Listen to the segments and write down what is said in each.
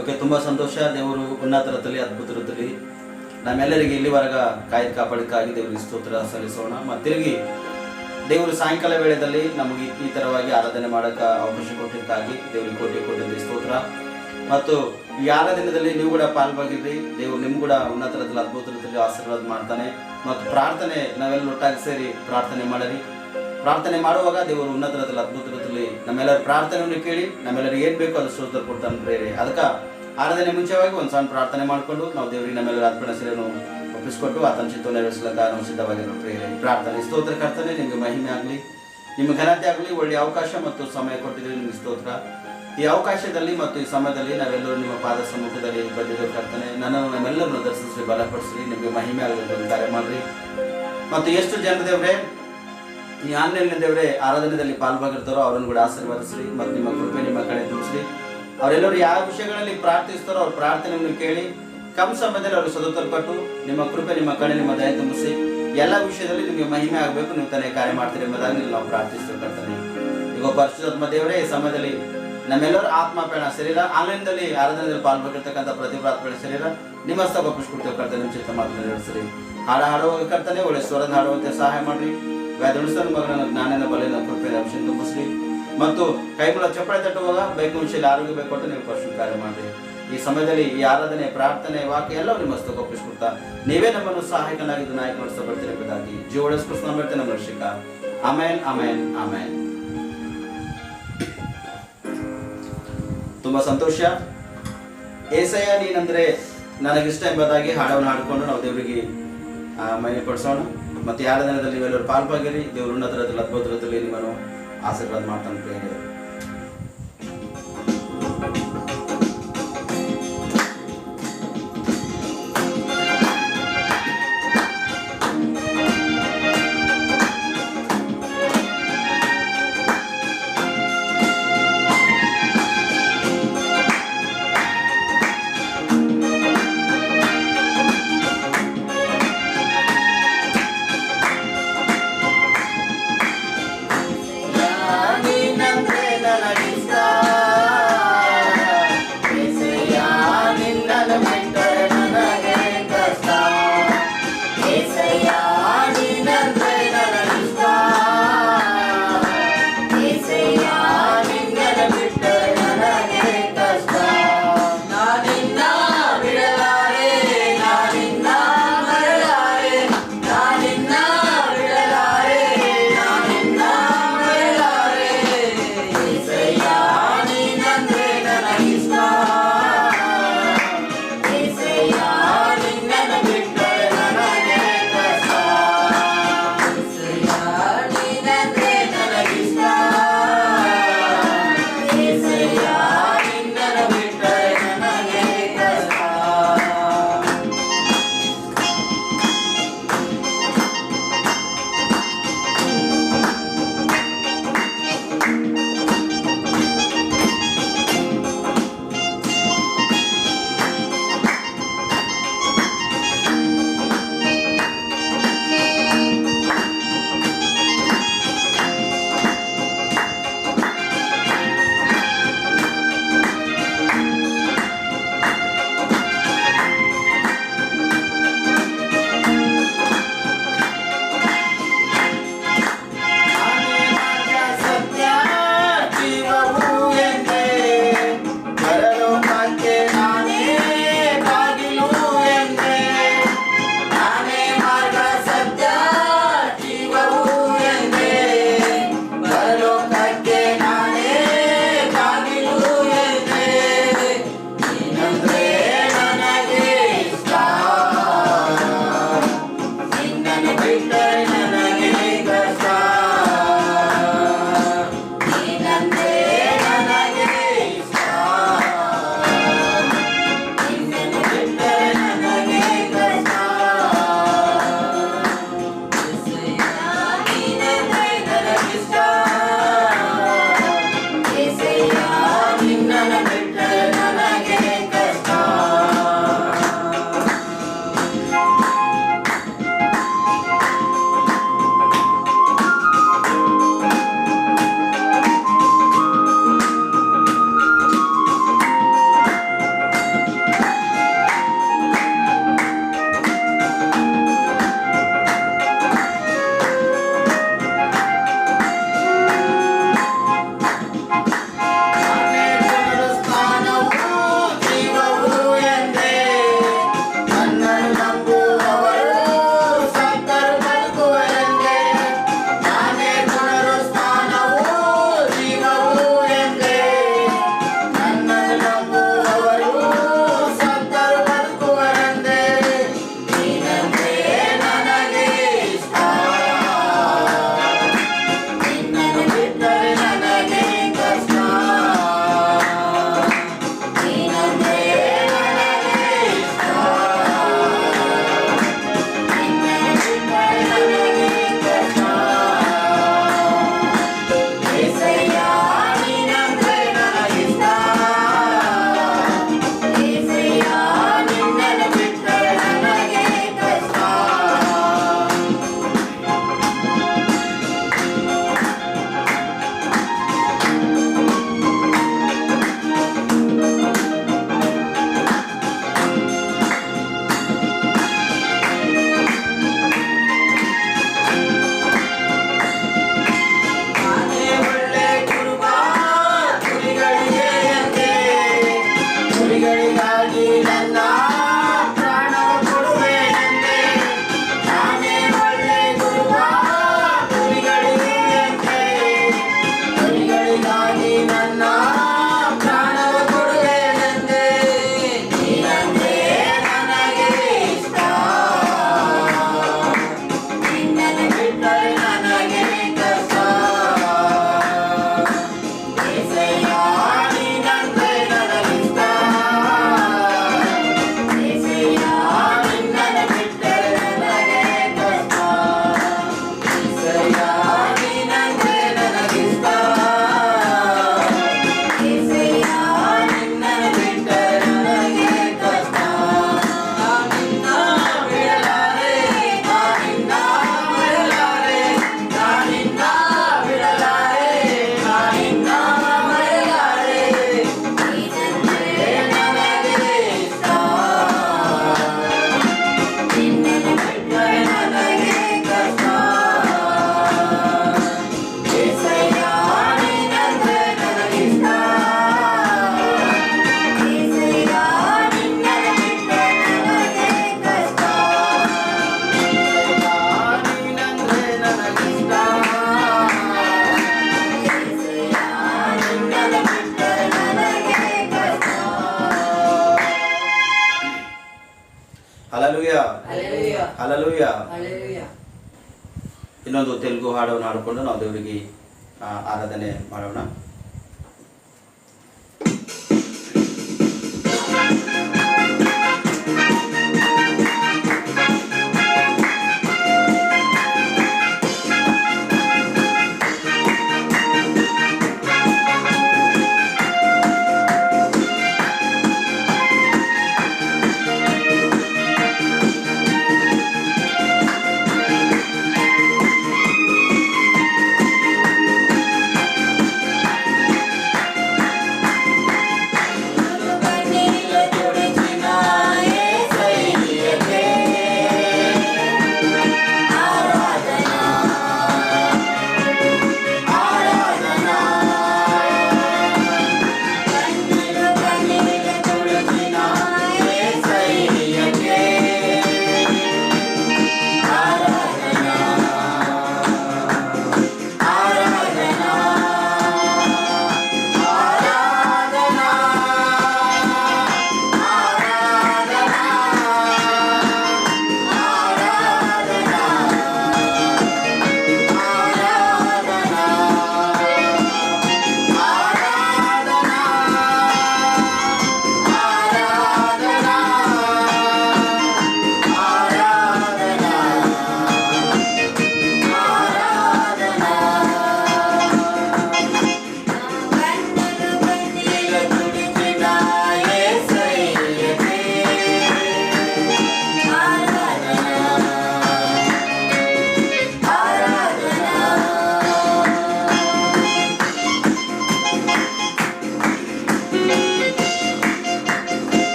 Okay, ತುಂಬ ಸಂತೋಷ. ದೇವರು ಉನ್ನತ ರೀತಿಯಲ್ಲಿ ಅದ್ಭುತ ರೀತಿಯಲ್ಲಿ ನಮ್ಮೆಲ್ಲರಿಗೆ ಇಲ್ಲಿವರೆಗ ಕಾಯ್ದು ಕಾಪಾಡಕ್ಕಾಗಿ ದೇವರಿಗೆ ಸ್ತೋತ್ರ ಸಲ್ಲಿಸೋಣ. ಮತ್ತು ತಿರುಗಿ ದೇವರು ಸಾಯಂಕಾಲ ವೇಳೆಯಲ್ಲಿ ನಮಗೆ ಈ ಥರವಾಗಿ ಆರಾಧನೆ ಮಾಡೋಕ್ಕೆ ಅವಕಾಶ ಕೊಟ್ಟಿದ್ದಕ್ಕಾಗಿ ದೇವರಿಗೆ ಕೋಟಿ ಸ್ತೋತ್ರ. ಮತ್ತು ಈ ಆರಾಧನೆಯಲ್ಲಿ ನೀವು ಕೂಡ ಪಾಲ್ಭಾಗಿರ್ರಿ. ದೇವರು ನಿಮ್ಗೆ ಕೂಡ ಉನ್ನತ ರೀತಿಯಲ್ಲಿ ಅದ್ಭುತ ರೀತಿಯಲ್ಲಿ ಆಶೀರ್ವಾದ ಮಾಡ್ತಾನೆ. ಮತ್ತು ಪ್ರಾರ್ಥನೆ ನಾವೆಲ್ಲ ಒಟ್ಟಾಗಿ ಸೇರಿ ಪ್ರಾರ್ಥನೆ ಮಾಡಿರಿ. ಪ್ರಾರ್ಥನೆ ಮಾಡುವಾಗ ದೇವರು ಉನ್ನತ ರೀತಿಯಲ್ಲಿ ಅದ್ಭುತ ರೀತಿಯಲ್ಲಿ ನಮ್ಮೆಲ್ಲರ ಪ್ರಾರ್ಥನೆಯನ್ನು ಕೇಳಿ ನಮ್ಮೆಲ್ಲರಿಗೆ ಏನು ಬೇಕೋ ಅದು ಸ್ತೋತ್ರ ಕೊಡ್ತಾನೆ ಪ್ರೇರೆ. ಅದಕ್ಕೆ ಆರಾಧನೆ ಮುಂಚೆವಾಗಿ ಒಂದು ಸಣ್ಣ ಪ್ರಾರ್ಥನೆ ಮಾಡಿಕೊಂಡು ನಾವು ದೇವರಿಗೆ ನಮ್ಮೆಲ್ಲರ ಅರ್ಪಣೆ ಸೇರಿಯನ್ನು ಒಪ್ಪಿಸ್ಕೊಟ್ಟು ಆತನ ಚಿತ್ತವನ್ನು ನೆರವೇರಿಸಲಿಕ್ಕೆ ನಾವು ಸಿದ್ಧವಾಗಿರೋ ಪ್ರೇರೆ. ಪ್ರಾರ್ಥನೆ. ಸ್ತೋತ್ರ ಕರ್ತನೆ, ನಿಮಗೆ ಮಹಿಮೆ ಆಗಲಿ, ನಿಮಗೆ ಘನತೆ ಆಗಲಿ. ಒಳ್ಳೆಯ ಅವಕಾಶ ಮತ್ತು ಸಮಯ ಕೊಟ್ಟಿದ್ದೀರಿ, ನಿಮಗೆ ಸ್ತೋತ್ರ. ಈ ಅವಕಾಶದಲ್ಲಿ ಮತ್ತು ಈ ಸಮಯದಲ್ಲಿ ನಾವೆಲ್ಲರೂ ನಿಮ್ಮ ಪಾದ ಸಮ್ಮುಖದಲ್ಲಿ ಬಂದಿದ್ದೇವೆ ಕರ್ತನೆ. ನನ್ನನ್ನು ನಮ್ಮೆಲ್ಲರನ್ನು ದರ್ಶಿಸಿ ಬಲಪಡಿಸ್ರಿ. ನಿಮಗೆ ಮಹಿಮೆ ಆಗಲಿ ಕಾರ್ಯ ಮಾಡಿರಿ. ಮತ್ತು ಎಷ್ಟು ಜನ ದೇವರೇ ಈ ಆನ್ಲೈನ್ ದೇವರೇ ಆರಾಧನೆಯಲ್ಲಿ ಪಾಲ್ಭಾಗಿರ್ತಾರೋ ಅವರನ್ನು ಕೂಡ ಆಶೀರ್ವದಿಸ್ರಿ. ಮತ್ತು ನಿಮ್ಮ ಕೃಪೆ ನಿಮ್ಮ ಕಡೆ ತುಂಬಿಸ್ರಿ. ಅವರೆಲ್ಲರೂ ಯಾವ ವಿಷಯಗಳಲ್ಲಿ ಪ್ರಾರ್ಥಿಸ್ತಾರೋ ಅವ್ರ ಪ್ರಾರ್ಥನೆಯನ್ನು ಕೇಳಿ ಕಮ್ ಸಮಯದಲ್ಲಿ ಅವರು ಸದುತ್ತರ ಕೊಟ್ಟು ನಿಮ್ಮ ಕೃಪೆ ನಿಮ್ಮ ಕಡೆ ನಿಮ್ಮ ದಯ ತುಂಬಿಸಿ ಎಲ್ಲ ವಿಷಯದಲ್ಲಿ ನಿಮಗೆ ಮಹಿಮೆ ಆಗಬೇಕು, ನೀವು ತಾನೇ ಕಾರ್ಯ ಮಾಡ್ತೀರಿ ಎಂಬುದಾಗಿ ನಾವು ಪ್ರಾರ್ಥಿಸ್ತೇವೆ ಕರ್ತನೆ. ಈಗ ಪರಿಶುದ್ಧಾತ್ಮ ದೇವರೇ ಈ ಸಮಯದಲ್ಲಿ ನಮ್ಮೆಲ್ಲರೂ ಆತ್ಮಪೇಣ ಶರೀರ ಆನ್ಲೈನ್ದಲ್ಲಿ ಆರಾಧನೆಯಲ್ಲಿ ಪಾಲ್ಗೊಂಡಿರ್ತಕ್ಕಂಥ ಪ್ರತಿಭಾತ್ಮಕ ಶರೀರ ನಿಮ್ಮ ಹಸ್ತಕ್ಕೆ ಒಪ್ಪಿಸ್ಕೊಡ್ತೇವೆ ಕರ್ತನೆ. ನಿಮ್ಮ ಚಿತ್ತ ಮಾತನ್ನು ನೆರವೇರಿಸ್ರಿ. ಹಾಡುವಾಗ ಕರ್ತನೆ ಒಳ್ಳೆ ಸ್ವರದ ಹಾಡುವಂತೆ ಸಹಾಯ ಮಾಡಿರಿ. ವ್ಯಾಧುಳಿಸಲು ಮಗನ ಜ್ಞಾನದ ಬಲೆಯ ಕೃಪೆ ಅಂಶ ತುಂಬಿಸ್ರಿ. ಮತ್ತು ಕೈಮೂಲ ಚಪ್ಪಳೆ ತಟ್ಟುವಾಗ ಬೈಕ್ ವಿಷಯದಲ್ಲಿ ಆರೋಗ್ಯ ಬೇಕು ನೀವು ಪರಿಶುದ್ಧ ಕಾರ್ಯ ಮಾಡಿರಿ. ಈ ಸಮಯದಲ್ಲಿ ಈ ಆರಾಧನೆ ಪ್ರಾರ್ಥನೆ ವಾಕ್ಯ ಎಲ್ಲವೂ ನಿಮ್ಮ ಹಸ್ತಕ್ಕೆ ಒಪ್ಪಿಸ್ಕೊಡ್ತಾ ನೀವೇ ನಮ್ಮನ್ನು ಸಹಾಯಕನಾಗಿದ್ದು ನಾಯಕ ನಡೆಸ್ತಾ ಬರ್ತೀರಿ ಎಂಬುದಾಗಿ ಜೀವಡಿಸ್ಕೊಳ್ತಾ ಬರ್ತೀವಿ ನಮ್ಮ ರಕ್ಷಕ. ಆಮೇನ್ ಆಮೇನ್ ಆಮೇನ್. ತುಂಬ ಸಂತೋಷ. ಏಸಯ್ಯ ನೀನಂದ್ರೆ ನನಗಿಷ್ಟ ಎಂಬುದಾಗಿ ಹಾಡವನ್ನು ಹಾಡಿಕೊಂಡು ನಾವು ದೇವರಿಗೆ ಮಹಿಮೆ ಪಡಿಸೋಣ. ಮತ್ತು ಈ ಆರಾಧನೆಯಲ್ಲಿ ನೀವೆಲ್ಲರೂ ಪಾಲ್ಭಾಗಿರಿ. ದೇವರು ಉನ್ನತ ರೀತಿಯಲ್ಲಿ ಅದ್ಭುತ ರೀತಿಯಲ್ಲಿ ನಿಮ್ಮನ್ನು ಆಶೀರ್ವಾದ ಮಾಡ್ತಾನೆ ಪ್ರಿಯರೇ. ನೀನಂದ್ರೆ ಹಲ್ಲೆಲೂಯಾ, హల్లెలూయా, ಹಲ್ಲೆಲೂಯಾ. హల్లెలూయా. ಇನ್ನೊಂದು ತೆಲುಗು ಹಾಡನ್ನು ಹಾಡಿಕೊಂಡು ನಾವು ದೇವರಿಗೆ ಆರಾಧನೆ ಮಾಡೋಣ.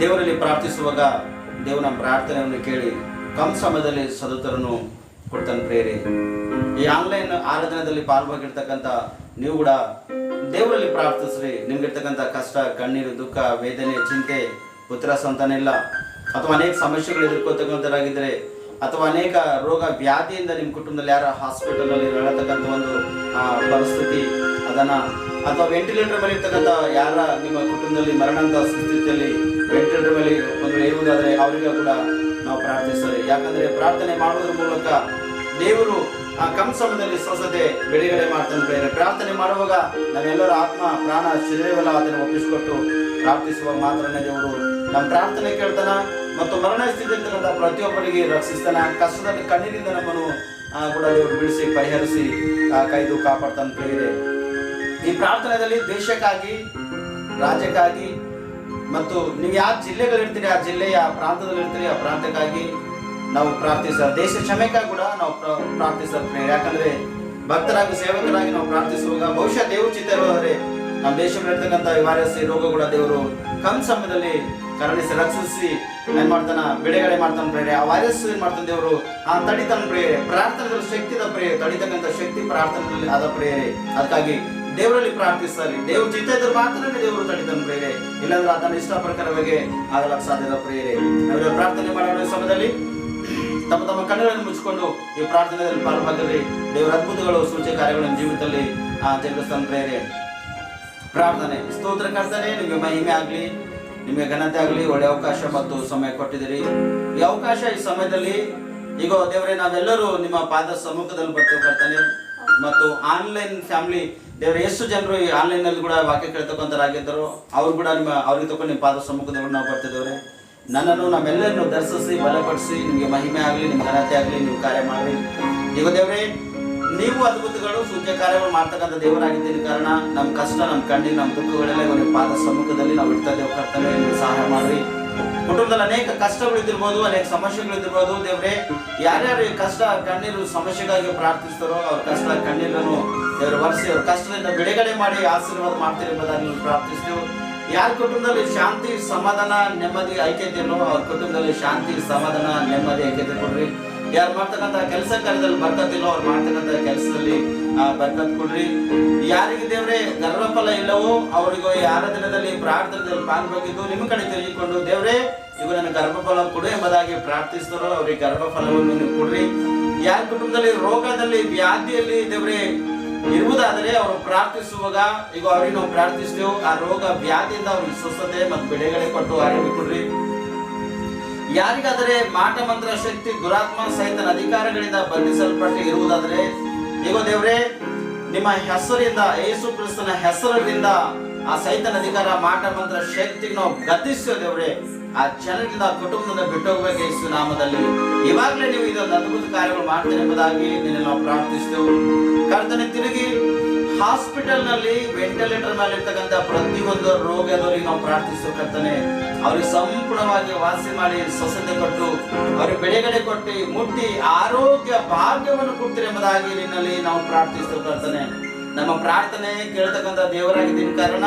ದೇವರಲ್ಲಿ ಪ್ರಾರ್ಥಿಸುವಾಗ ದೇವರು ನಮ್ಮ ಪ್ರಾರ್ಥನೆಯನ್ನು ಕೇಳಿ ಕಮ್ ಸಮಯದಲ್ಲಿ ಸದುತ್ತರನ್ನು ಕೊಡ್ತಾನೆ ಪ್ರೇರೆ. ಈ ಆನ್ಲೈನ್ ಆರಾಧನೆಯಲ್ಲಿ ಪಾಲ್ಗೊಂಡಿರ್ತಕ್ಕಂಥ ನೀವು ಕೂಡ ದೇವರಲ್ಲಿ ಪ್ರಾರ್ಥಿಸ್ರಿ. ನಿಮ್ಗಿರ್ತಕ್ಕಂಥ ಕಷ್ಟ, ಕಣ್ಣೀರು, ದುಃಖ, ವೇದನೆ, ಚಿಂತೆ, ಪುತ್ರ ಸಂತಾನ ಇಲ್ಲ, ಅಥವಾ ಅನೇಕ ಸಮಸ್ಯೆಗಳು ಎದುರ್ಕೊಳ್ತಕ್ಕಂಥರಾಗಿದ್ದರೆ, ಅಥವಾ ಅನೇಕ ರೋಗ ವ್ಯಾಧಿಯಿಂದ ನಿಮ್ಮ ಕುಟುಂಬದಲ್ಲಿ ಯಾರ ಹಾಸ್ಪಿಟಲ್ನಲ್ಲಿ ಹೇಳತಕ್ಕಂಥ ಒಂದು ಪರಿಸ್ಥಿತಿ ಅದನ್ನ, ಅಥವಾ ವೆಂಟಿಲೇಟರ್ ಮೇಲೆ ಇರ್ತಕ್ಕಂಥ ಯಾರ ನಿಮ್ಮ ಕುಟುಂಬದಲ್ಲಿ ಮರಣದ ಸ್ಥಿತಿಯಲ್ಲಿ ವೆಂಟಿಲೇಟರ್ ಮೇಲೆ ಒಂದು ಇರುವುದಾದರೆ ಅವರಿಗೆ ಕೂಡ ನಾವು ಪ್ರಾರ್ಥಿಸ್ತಾರೆ. ಯಾಕಂದ್ರೆ ಪ್ರಾರ್ಥನೆ ಮಾಡುವುದರ ಮೂಲಕ ದೇವರು ಆ ಕಮ್ ಸಮಯದಲ್ಲಿ ಸ್ವಸ್ಥತೆ ಬಿಡುಗಡೆ ಮಾಡ್ತಾನೆ ಪ್ರೇರೆ. ಪ್ರಾರ್ಥನೆ ಮಾಡುವಾಗ ನಾವೆಲ್ಲರ ಆತ್ಮ, ಪ್ರಾಣ, ಶರೀರವೆಲ್ಲ ಅದನ್ನು ಒಪ್ಪಿಸಿಕೊಟ್ಟು ಪ್ರಾರ್ಥಿಸುವಾಗ ಮಾತ್ರನೇ ದೇವರು ನಮ್ಮ ಪ್ರಾರ್ಥನೆ ಕೇಳ್ತಾನ ಮತ್ತು ಮರಣ ಸ್ಥಿತಿ ಇರ್ತಕ್ಕಂಥ ಪ್ರತಿಯೊಬ್ಬರಿಗೆ ರಕ್ಷಿಸ್ತಾನ. ಕಷ್ಟದಲ್ಲಿ ಕಣ್ಣೀರಿಂದ ನಮ್ಮನ್ನು ಕೂಡ ದೇವರು ಬಿಡಿಸಿ ಪರಿಹರಿಸಿ ಕೈದು ಕಾಪಾಡ್ತಾನೆ ಪ್ರೇರೆ. ಈ ಪ್ರಾರ್ಥನೆಯಲ್ಲಿ ದೇಶಕ್ಕಾಗಿ, ರಾಜ್ಯಕ್ಕಾಗಿ ಮತ್ತು ನೀವು ಯಾವ ಜಿಲ್ಲೆಗಳಿರ್ತೀರಿ ಆ ಜಿಲ್ಲೆಯ ಪ್ರಾಂತದಲ್ಲಿ ಇರ್ತೀರಿ ಆ ಪ್ರಾಂತಕ್ಕಾಗಿ ನಾವು ಪ್ರಾರ್ಥಿಸ್ತಾರೆ. ದೇಶ ಕ್ಷಮೆಗಾಗಿ ಕೂಡ ನಾವು ಪ್ರಾರ್ಥಿಸ್ತಾರೆ. ಯಾಕಂದ್ರೆ ಭಕ್ತರಾಗಿ ಸೇವಕರಾಗಿ ನಾವು ಪ್ರಾರ್ಥಿಸುವಾಗ ಬಹುಶಃ ದೇವ್ರ ಚಿತ್ತ ಇರೋದಾದ್ರೆ ನಮ್ಮ ದೇಶದಲ್ಲಿರ್ತಕ್ಕಂಥ ವೈರಸ್ ರೋಗ ಕೂಡ ದೇವರು ಕಮ್ ಸಮಯದಲ್ಲಿ ಕರುಣಿಸಿ ರಕ್ಷಿಸಿ ಏನ್ ಮಾಡ್ತಾನ, ಬಿಡುಗಡೆ ಮಾಡ್ತಾನೆ ಪ್ರೇರೆ. ಆ ವೈರಸ್ ಏನ್ ಮಾಡ್ತಾನೆ ದೇವರು ತಡಿತಾನೆ ಪ್ರೇರೆ. ಪ್ರಾರ್ಥನೆಯಲ್ಲಿ ಶಕ್ತಿ ಇದ ಪ್ರೇರೆ, ತಡಿತಕ್ಕಂಥ ಶಕ್ತಿ ಪ್ರಾರ್ಥನೆಯಲ್ಲಿ ಆದ ಪ್ರೇರೆ. ಅದಕ್ಕಾಗಿ ದೇವರಲ್ಲಿ ಪ್ರಾರ್ಥಿಸ್ತಾರೆ. ದೇವ್ರ ಚಿತ್ತ ಇದ್ರೆ ಮಾತ್ರ ದೇವರು ತಡಿತಾನೆ ಪ್ರೇರೆ, ಇಲ್ಲಾಂದ್ರೆ ಅದನ್ನ ಇಷ್ಟ ಪ್ರಕಾರವಾಗಿ ಆಗಲಕ್ಕೆ ಸಾಧ್ಯದ ಪ್ರೇರೆ. ನಾವೆಲ್ಲ ಪ್ರಾರ್ಥನೆ ಮಾಡೋ ಸಮಯದಲ್ಲಿ ತಮ್ಮ ತಮ್ಮ ಕಣ್ಣುಗಳನ್ನು ಮುಚ್ಚಿಕೊಂಡು ಈ ಪ್ರಾರ್ಥನೆಯಲ್ಲಿ ಪಾಲ್ಭಾಗದಲ್ಲಿ ದೇವರ ಅದ್ಭುತಗಳು, ಸೂಚಕ ಕಾರ್ಯಗಳನ್ನು ಜೀವಿತದಲ್ಲಿ ಜರುಗಿಸ್ತಾನೆ ಪ್ರೇರೆ. ಪ್ರಾರ್ಥನೆ ಸ್ತೋತ್ರ ಕರ್ತನೆ, ನಿಮಗೆ ಮಹಿಮೆ ಆಗ್ಲಿ, ನಿಮಗೆ ಘನತೆ ಆಗಲಿ. ಒಳ್ಳೆ ಅವಕಾಶ ಮತ್ತು ಸಮಯ ಕೊಟ್ಟಿದ್ದೀರಿ. ಈ ಅವಕಾಶ, ಈ ಸಮಯದಲ್ಲಿ ಈಗ ದೇವರೇ ನಾವೆಲ್ಲರೂ ನಿಮ್ಮ ಪಾದ ಸಮ್ಮುಖದಲ್ಲಿ ಬರ್ತೇವೆ ಕರ್ತನೆ. ಮತ್ತು ಆನ್ಲೈನ್ ಫ್ಯಾಮಿಲಿ ದೇವರ ಎಷ್ಟು ಜನರು ಈ ಆನ್ಲೈನ್ ನಲ್ಲಿ ಕೂಡ ವಾಕ್ಯ ಕೇಳ್ತಕ್ಕಂಥರಾಗಿದ್ದರು, ಅವ್ರು ಕೂಡ ಅವ್ರಿಗೆ ತಗೊಂಡು ನಿಮ್ಮ ಪಾದ ಸಮ್ಮುಖದಲ್ಲಿ ನಾವು ಬರ್ತಿದ್ದೇವೆ. ನನ್ನನ್ನು ನಮ್ಮೆಲ್ಲರನ್ನು ದರ್ಶಿಸಿ ಬಲಪಡಿಸಿ ನಿಮಗೆ ಮಹಿಮೆ ಆಗಲಿ, ನಿಮ್ಗೆ ಘನತೆ ಆಗಲಿ, ನೀವು ಕಾರ್ಯ ಮಾಡಿ. ಈಗ ದೇವರೇ ನೀವು ಅದ್ಭುತಗಳು, ಸೂಚಕ ಕಾರ್ಯಗಳು ಮಾಡ್ತಕ್ಕಂಥ ದೇವರಾಗಿದ್ದೀನಿ. ಕಾರಣ ನಮ್ಮ ಕಷ್ಟ, ನಮ್ಮ ಕಣ್ಣೀರು, ನಮ್ಮ ದುಃಖಗಳೆಲ್ಲ ನಿಮ್ಮ ಪಾದ ಸಮ್ಮುಖದಲ್ಲಿ ನಾವು ಇಡ್ತಾ ದೇವ್ ಕರ್ತನೆ, ನೀವು ಸಹಾಯ ಮಾಡಿ. ಕುಟುಂಬದಲ್ಲಿ ಅನೇಕ ಕಷ್ಟಗಳು ಇದ್ದಿರ್ಬೋದು, ಅನೇಕ ಸಮಸ್ಯೆಗಳು ಇದ್ದಿರ್ಬೋದು. ದೇವ್ರೆ ಯಾರ್ಯಾರು ಕಷ್ಟ, ಕಣ್ಣೀರು, ಸಮಸ್ಯೆಗಾಗಿ ಪ್ರಾರ್ಥಿಸ್ತಾರೋ ಅವ್ರ ಕಷ್ಟ, ಕಣ್ಣೀರನ್ನು ದೇವರ ವರ್ಷಿ ಅವ್ರ ಕಷ್ಟದಿಂದ ಬಿಡುಗಡೆ ಮಾಡಿ ಆಶೀರ್ವಾದ ಮಾಡ್ತೀರಿ ಎಂಬುದಾಗಿ ನೀವು ಪ್ರಾರ್ಥಿಸ್ತೇವೆ. ಯಾರ ಕುಟುಂಬದಲ್ಲಿ ಶಾಂತಿ, ಸಮಾಧಾನ, ನೆಮ್ಮದಿ, ಐಕ್ಯತೆ ಇಲ್ಲೋ ಅವ್ರ ಕುಟುಂಬದಲ್ಲಿ ಶಾಂತಿ, ಸಮಾಧಾನ, ನೆಮ್ಮದಿ, ಐಕ್ಯತೆ ಕೊಡ್ರಿ. ಯಾರು ಮಾಡ್ತಕ್ಕಂಥ ಕೆಲಸ ಕಾರ್ಯದಲ್ಲಿ ಬರ್ಕತ್ತಿಲ್ಲೋ ಅವ್ರು ಮಾಡ್ತಕ್ಕಂಥ ಕೆಲಸದಲ್ಲಿ ಬರ್ಕತ್ ಕೊಡ್ರಿ. ಯಾರಿಗೆ ದೇವ್ರೆ ಗರ್ಭಫಲ ಇಲ್ಲವೋ ಅವರಿಗೂ ಈ ಆರಾಧನೆಯಲ್ಲಿ ಪ್ರಾರ್ಥನೆಯಲ್ಲಿ ಪಾಲ್ಗೊಂಡಿದ್ದು ನಿಮ್ಮ ಕಡೆ ತಿರುಗಿಕೊಂಡು ದೇವ್ರೆ ಇವು ನನ್ನ ಗರ್ಭಫಲ ಕೊಡು ಎಂಬುದಾಗಿ ಪ್ರಾರ್ಥಿಸ್ತಾರೋ ಅವ್ರಿಗೆ ಗರ್ಭಫಲವನ್ನು ನೀವು ಕೊಡ್ರಿ. ಯಾರ ಕುಟುಂಬದಲ್ಲಿ ರೋಗದಲ್ಲಿ, ವ್ಯಾಧಿಯಲ್ಲಿ ದೇವ್ರೆ ಇರುವುದಾದರೆ ಅವರು ಪ್ರಾರ್ಥಿಸುವಾಗ ಈಗ ಅವ್ರಿಗೆ ನಾವು ಪ್ರಾರ್ಥಿಸ್ತೇವೆ, ಆ ರೋಗ ವ್ಯಾಧಿಯಿಂದ ಅವ್ರಿಗೆ ಸ್ವಸ್ಥತೆ ಮತ್ತು ಬಿಡುಗಡೆ ಕೊಟ್ಟು ಆರೋಗ್ಯ ಕೊಡ್ರಿ. ಯಾರಿಗಾದರೆ ಮಾಟ ಮಂತ್ರ ಶಕ್ತಿ, ದುರಾತ್ಮ ಸಹಿತ ಅಧಿಕಾರಗಳಿಂದ ಬಂಧಿಸಲ್ಪಟ್ಟು ಇರುವುದಾದರೆ ಈಗ ದೇವ್ರೆ ನಿಮ್ಮ ಹೆಸರಿಂದ, ಯೇಸು ಕ್ರಿಸ್ತನ ಹೆಸರಿನಿಂದ ಆ ಸೈತನ ಅಧಿಕಾರ, ಮಾಟ ಮಂತ್ರ ಶಕ್ತಿಗೆ ನಾವು ಗತಿಸ್ತೇವೆ ದೇವ್ರೆ. ಆ ಜನರಿಂದ ಕುಟುಂಬದಿಂದ ಬಿಟ್ಟು ಹೋಗ್ಬೇಕು ಯೇಸು ನಾಮದಲ್ಲಿ. ಇವಾಗಲೇ ನೀವು ಇದೊಂದು ಅದ್ಭುತ ಕಾರ್ಯಗಳು ಮಾಡ್ತೀರಿ ಎಂಬುದಾಗಿ ನಿನ್ನ ನಾವು ಪ್ರಾರ್ಥಿಸ್ತೇವೆ ಕರ್ತನೆ. ತಿರುಗಿ ಹಾಸ್ಪಿಟಲ್ ನಲ್ಲಿ ವೆಂಟಿಲೇಟರ್ ಮೇಲೆ ಇರ್ತಕ್ಕಂಥ ಪ್ರತಿಯೊಂದು ರೋಗದವರಿಗೆ ನಾವು ಪ್ರಾರ್ಥಿಸ್ತೇವೆ ಕರ್ತನೆ. ಅವ್ರಿಗೆ ಸಂಪೂರ್ಣವಾಗಿ ವಾಸಿ ಮಾಡಿ ಸ್ವಸ್ಥತೆ ಕೊಟ್ಟು ಅವ್ರಿಗೆ ಬಿಡುಗಡೆ ಕೊಟ್ಟು ಮುಟ್ಟಿ ಆರೋಗ್ಯ ಭಾಗ್ಯವನ್ನು ಕೊಡ್ತೀರಿ ಎಂಬುದಾಗಿ ನಿನ್ನಲ್ಲಿ ನಾವು ಪ್ರಾರ್ಥಿಸ್ತೇವೆ ಕರ್ತನೆ. ನಮ್ಮ ಪ್ರಾರ್ಥನೆ ಕೇಳ್ತಕ್ಕಂಥ ದೇವರಾಗಿದ್ದೀನಿ. ಕಾರಣ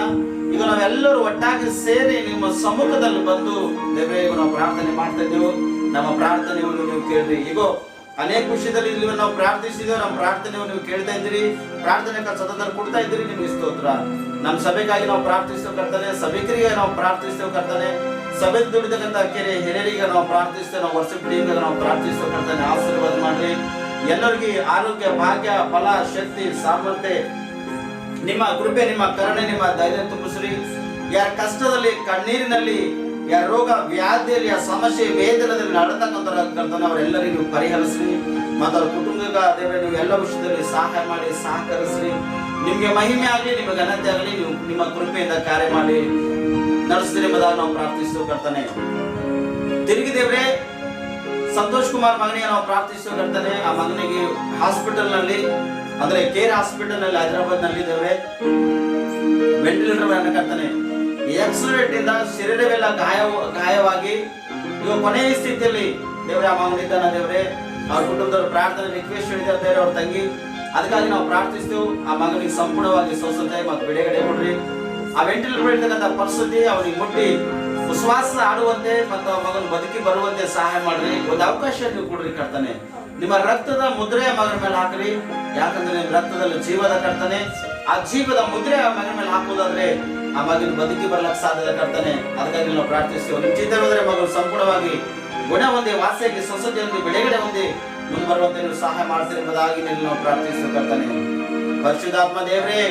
ಈಗ ನಾವೆಲ್ಲರೂ ಒಟ್ಟಾಗಿ ಸೇರಿ ನಿಮ್ಮ ಸಮ್ಮುಖದಲ್ಲಿ ಬಂದು ದೇವರೇ ಈಗ ನಾವು ಪ್ರಾರ್ಥನೆ ಮಾಡ್ತಾ ಇದ್ದೇವೆ. ನಮ್ಮ ಪ್ರಾರ್ಥನೆಯನ್ನು ನೀವು ಕೇಳ್ರಿ. ಈಗ ಅನೇಕ ವಿಷಯದಲ್ಲಿ ಇಲ್ಲಿ ನಾವು ಪ್ರಾರ್ಥಿಸಿದ್ದೇವೆ, ನಮ್ಮ ಪ್ರಾರ್ಥನೆಯನ್ನು ನೀವು ಕೇಳ್ತಾ ಇದ್ದೀರಿ, ಪ್ರಾರ್ಥನೆ ಸತತ ಕೊಡ್ತಾ ಇದ್ದೀರಿ. ನಿಮ್ಗೆ ಸ್ತೋತ್ರ. ನಮ್ಮ ಸಭೆಗಾಗಿ ನಾವು ಪ್ರಾರ್ಥಿಸ್ತೇವೆ ಕರ್ತನೆ, ಸಭಿಕರಿಗೆ ನಾವು ಪ್ರಾರ್ಥಿಸ್ತೇವೆ ಕರ್ತನೆ, ಸಭೆ ದುಡಿತಕ್ಕಂಥ ಕೆರೆ ಹಿರಿಯರಿಗೆ ನಾವು ಪ್ರಾರ್ಥಿಸ್ತೇವೆ, ನಾವು ವರ್ಷ ಟೀಮ್ಗೆ ನಾವು ಪ್ರಾರ್ಥಿಸ್ತೇವೆ ಕರ್ತನೆ. ಆಶೀರ್ವಾದ ಮಾಡ್ರಿ. ಎಲ್ಲರಿಗೆ ಆರೋಗ್ಯ, ಭಾಗ್ಯ, ಬಲ, ಶಕ್ತಿ, ಸಾಮರ್ಥ್ಯ, ನಿಮ್ಮ ಕೃಪೆ, ನಿಮ್ಮ ಕರುಣೆ, ನಿಮ್ಮ ಧೈರ್ಯ ತುಂಬಿಸ್ರಿ. ಯಾರ ಕಷ್ಟದಲ್ಲಿ, ಕಣ್ಣೀರಿನಲ್ಲಿ, ಯಾರ ರೋಗ ವ್ಯಾಧಿಯಲ್ಲಿ, ಆ ಸಮಸ್ಯೆ ವೇದನದಲ್ಲಿ ನಡತಕ್ಕಂಥ ಅವರೆಲ್ಲರಿಗೂ ನೀವು ಪರಿಹರಿಸ್ರಿ. ಮತ್ತು ಅವ್ರ ಕುಟುಂಬಕ್ಕೆ ದೇವರೇ ನೀವು ಎಲ್ಲ ವಿಷಯದಲ್ಲಿ ಸಹಾಯ ಮಾಡಿ ಸಹಕರಿಸ್ರಿ. ನಿಮ್ಗೆ ಮಹಿಮೆ ಆಗಲಿ, ನಿಮಗೆ ಘನತೆ ಆಗಲಿ, ನೀವು ನಿಮ್ಮ ಕೃಪೆಯಿಂದ ಕಾರ್ಯ ಮಾಡಿ ನಡೆಸ್ತೀರಿ ಎಂಬುದಾಗಿ ನಾವು ಪ್ರಾರ್ಥಿಸ್ತೇವೆ ಕರ್ತನೆ. ತಿರುಗಿ ದೇವ್ರೆ ಸಂತೋಷ್ ಕುಮಾರ್ ಮಗನಿಗೆ ನಾವು ಪ್ರಾರ್ಥಿಸ್ತೇವೆ ಕರ್ತನೆ. ಆ ಮಗನಿಗೆ ಹಾಸ್ಪಿಟಲ್ ನಲ್ಲಿ, ಅಂದ್ರೆ ಕೇರ್ ಹಾಸ್ಪಿಟಲ್ ನಲ್ಲಿ ಹೈದರಾಬಾದ್ ನಲ್ಲಿ ದೇವ್ರೆ ವೆಂಟಿಲೇಟರ್ ಕರ್ತನೆ. ಆಕ್ಸಿಡೆಂಟ್ ಇಂದ ಶರೀರವೆಲ್ಲ ಗಾಯವಾಗಿ ಇವಾಗ ಕೊನೆಯ ಸ್ಥಿತಿಯಲ್ಲಿ ದೇವ್ರೆ ಆ ಮಗನಿದ್ದಾನ ದೇವ್ರೆ. ಅವ್ರ ಕುಟುಂಬದವ್ರ ಪ್ರಾರ್ಥನೆ ರಿಕ್ವೆಸ್ಟ್ ಹೇಳಿದ್ದಾರೆ ದೇವ್ರೆ ಅವ್ರ ತಂಗಿ. ಅದಕ್ಕಾಗಿ ನಾವು ಪ್ರಾರ್ಥಿಸ್ತೇವೆ ಆ ಮಗನಿಗೆ ಸಂಪೂರ್ಣವಾಗಿ ಸ್ವಸ್ಥತೆ ಮತ್ತು ಬಿಡುಗಡೆ ಕೊಡ್ರಿ. ಆ ವೆಂಟಿಲೇಟರ್ ಇರ್ತಕ್ಕಂಥ ಪರಿಸ್ಥಿತಿ ಅವನಿಗೆ ಮುಟ್ಟಿ ವಿಶ್ವಾಸ ಆಡುವಂತೆ ಮತ್ತು ಆ ಮಗನ ಬದುಕಿ ಬರುವಂತೆ ಸಹಾಯ ಮಾಡ್ರಿ. ಒಂದು ಅವಕಾಶ ನೀವು ಕೊಡ್ರಿ ಕರ್ತನೆ. ನಿಮ್ಮ ರಕ್ತದ ಮುದ್ರೆ ಮಗನ ಮೇಲೆ ಹಾಕ್ರಿ. ಯಾಕಂದ್ರೆ ನಿಮ್ಮ ರಕ್ತದಲ್ಲಿ ಜೀವದ ಕರ್ತನೆ. ಆ ಜೀವದ ಮುದ್ರೆ ಆ ಮಗನ ಮೇಲೆ ಹಾಕುವುದಾದ್ರೆ ಆ ಮಗನ ಬದುಕಿ ಬರ್ಲಕ್ಕೆ ಸಾಧ್ಯದ ಕರ್ತನೆ. ಅದಕ್ಕಾಗಿ ನಾವು ಪ್ರಾರ್ಥಿಸ್ತೇವೆ. ನಿಮ್ಮ ಚಿತ್ತವಿದ್ರೆ ಮಗನು ಸಂಪೂರ್ಣವಾಗಿ ಗುಣ ಹೊಂದಿ, ವಾಸಿಯಾಗಿ, ಸ್ವಸ್ಥತೆ ಹೊಂದಿ, ಬಿಡುಗಡೆ ಹೊಂದಿ ಮುಂದೆ ಬರುವಂತೆ ನೀವು ಸಹಾಯ ಮಾಡ್ತೀರಿ ಎಂಬುದಾಗಿ ನಾವು ಪ್ರಾರ್ಥಿಸ್ತೇವೆ ಕರ್ತನೆ. ಪರಿಶುದ್ಧಾತ್ಮ ದೇವರೇ,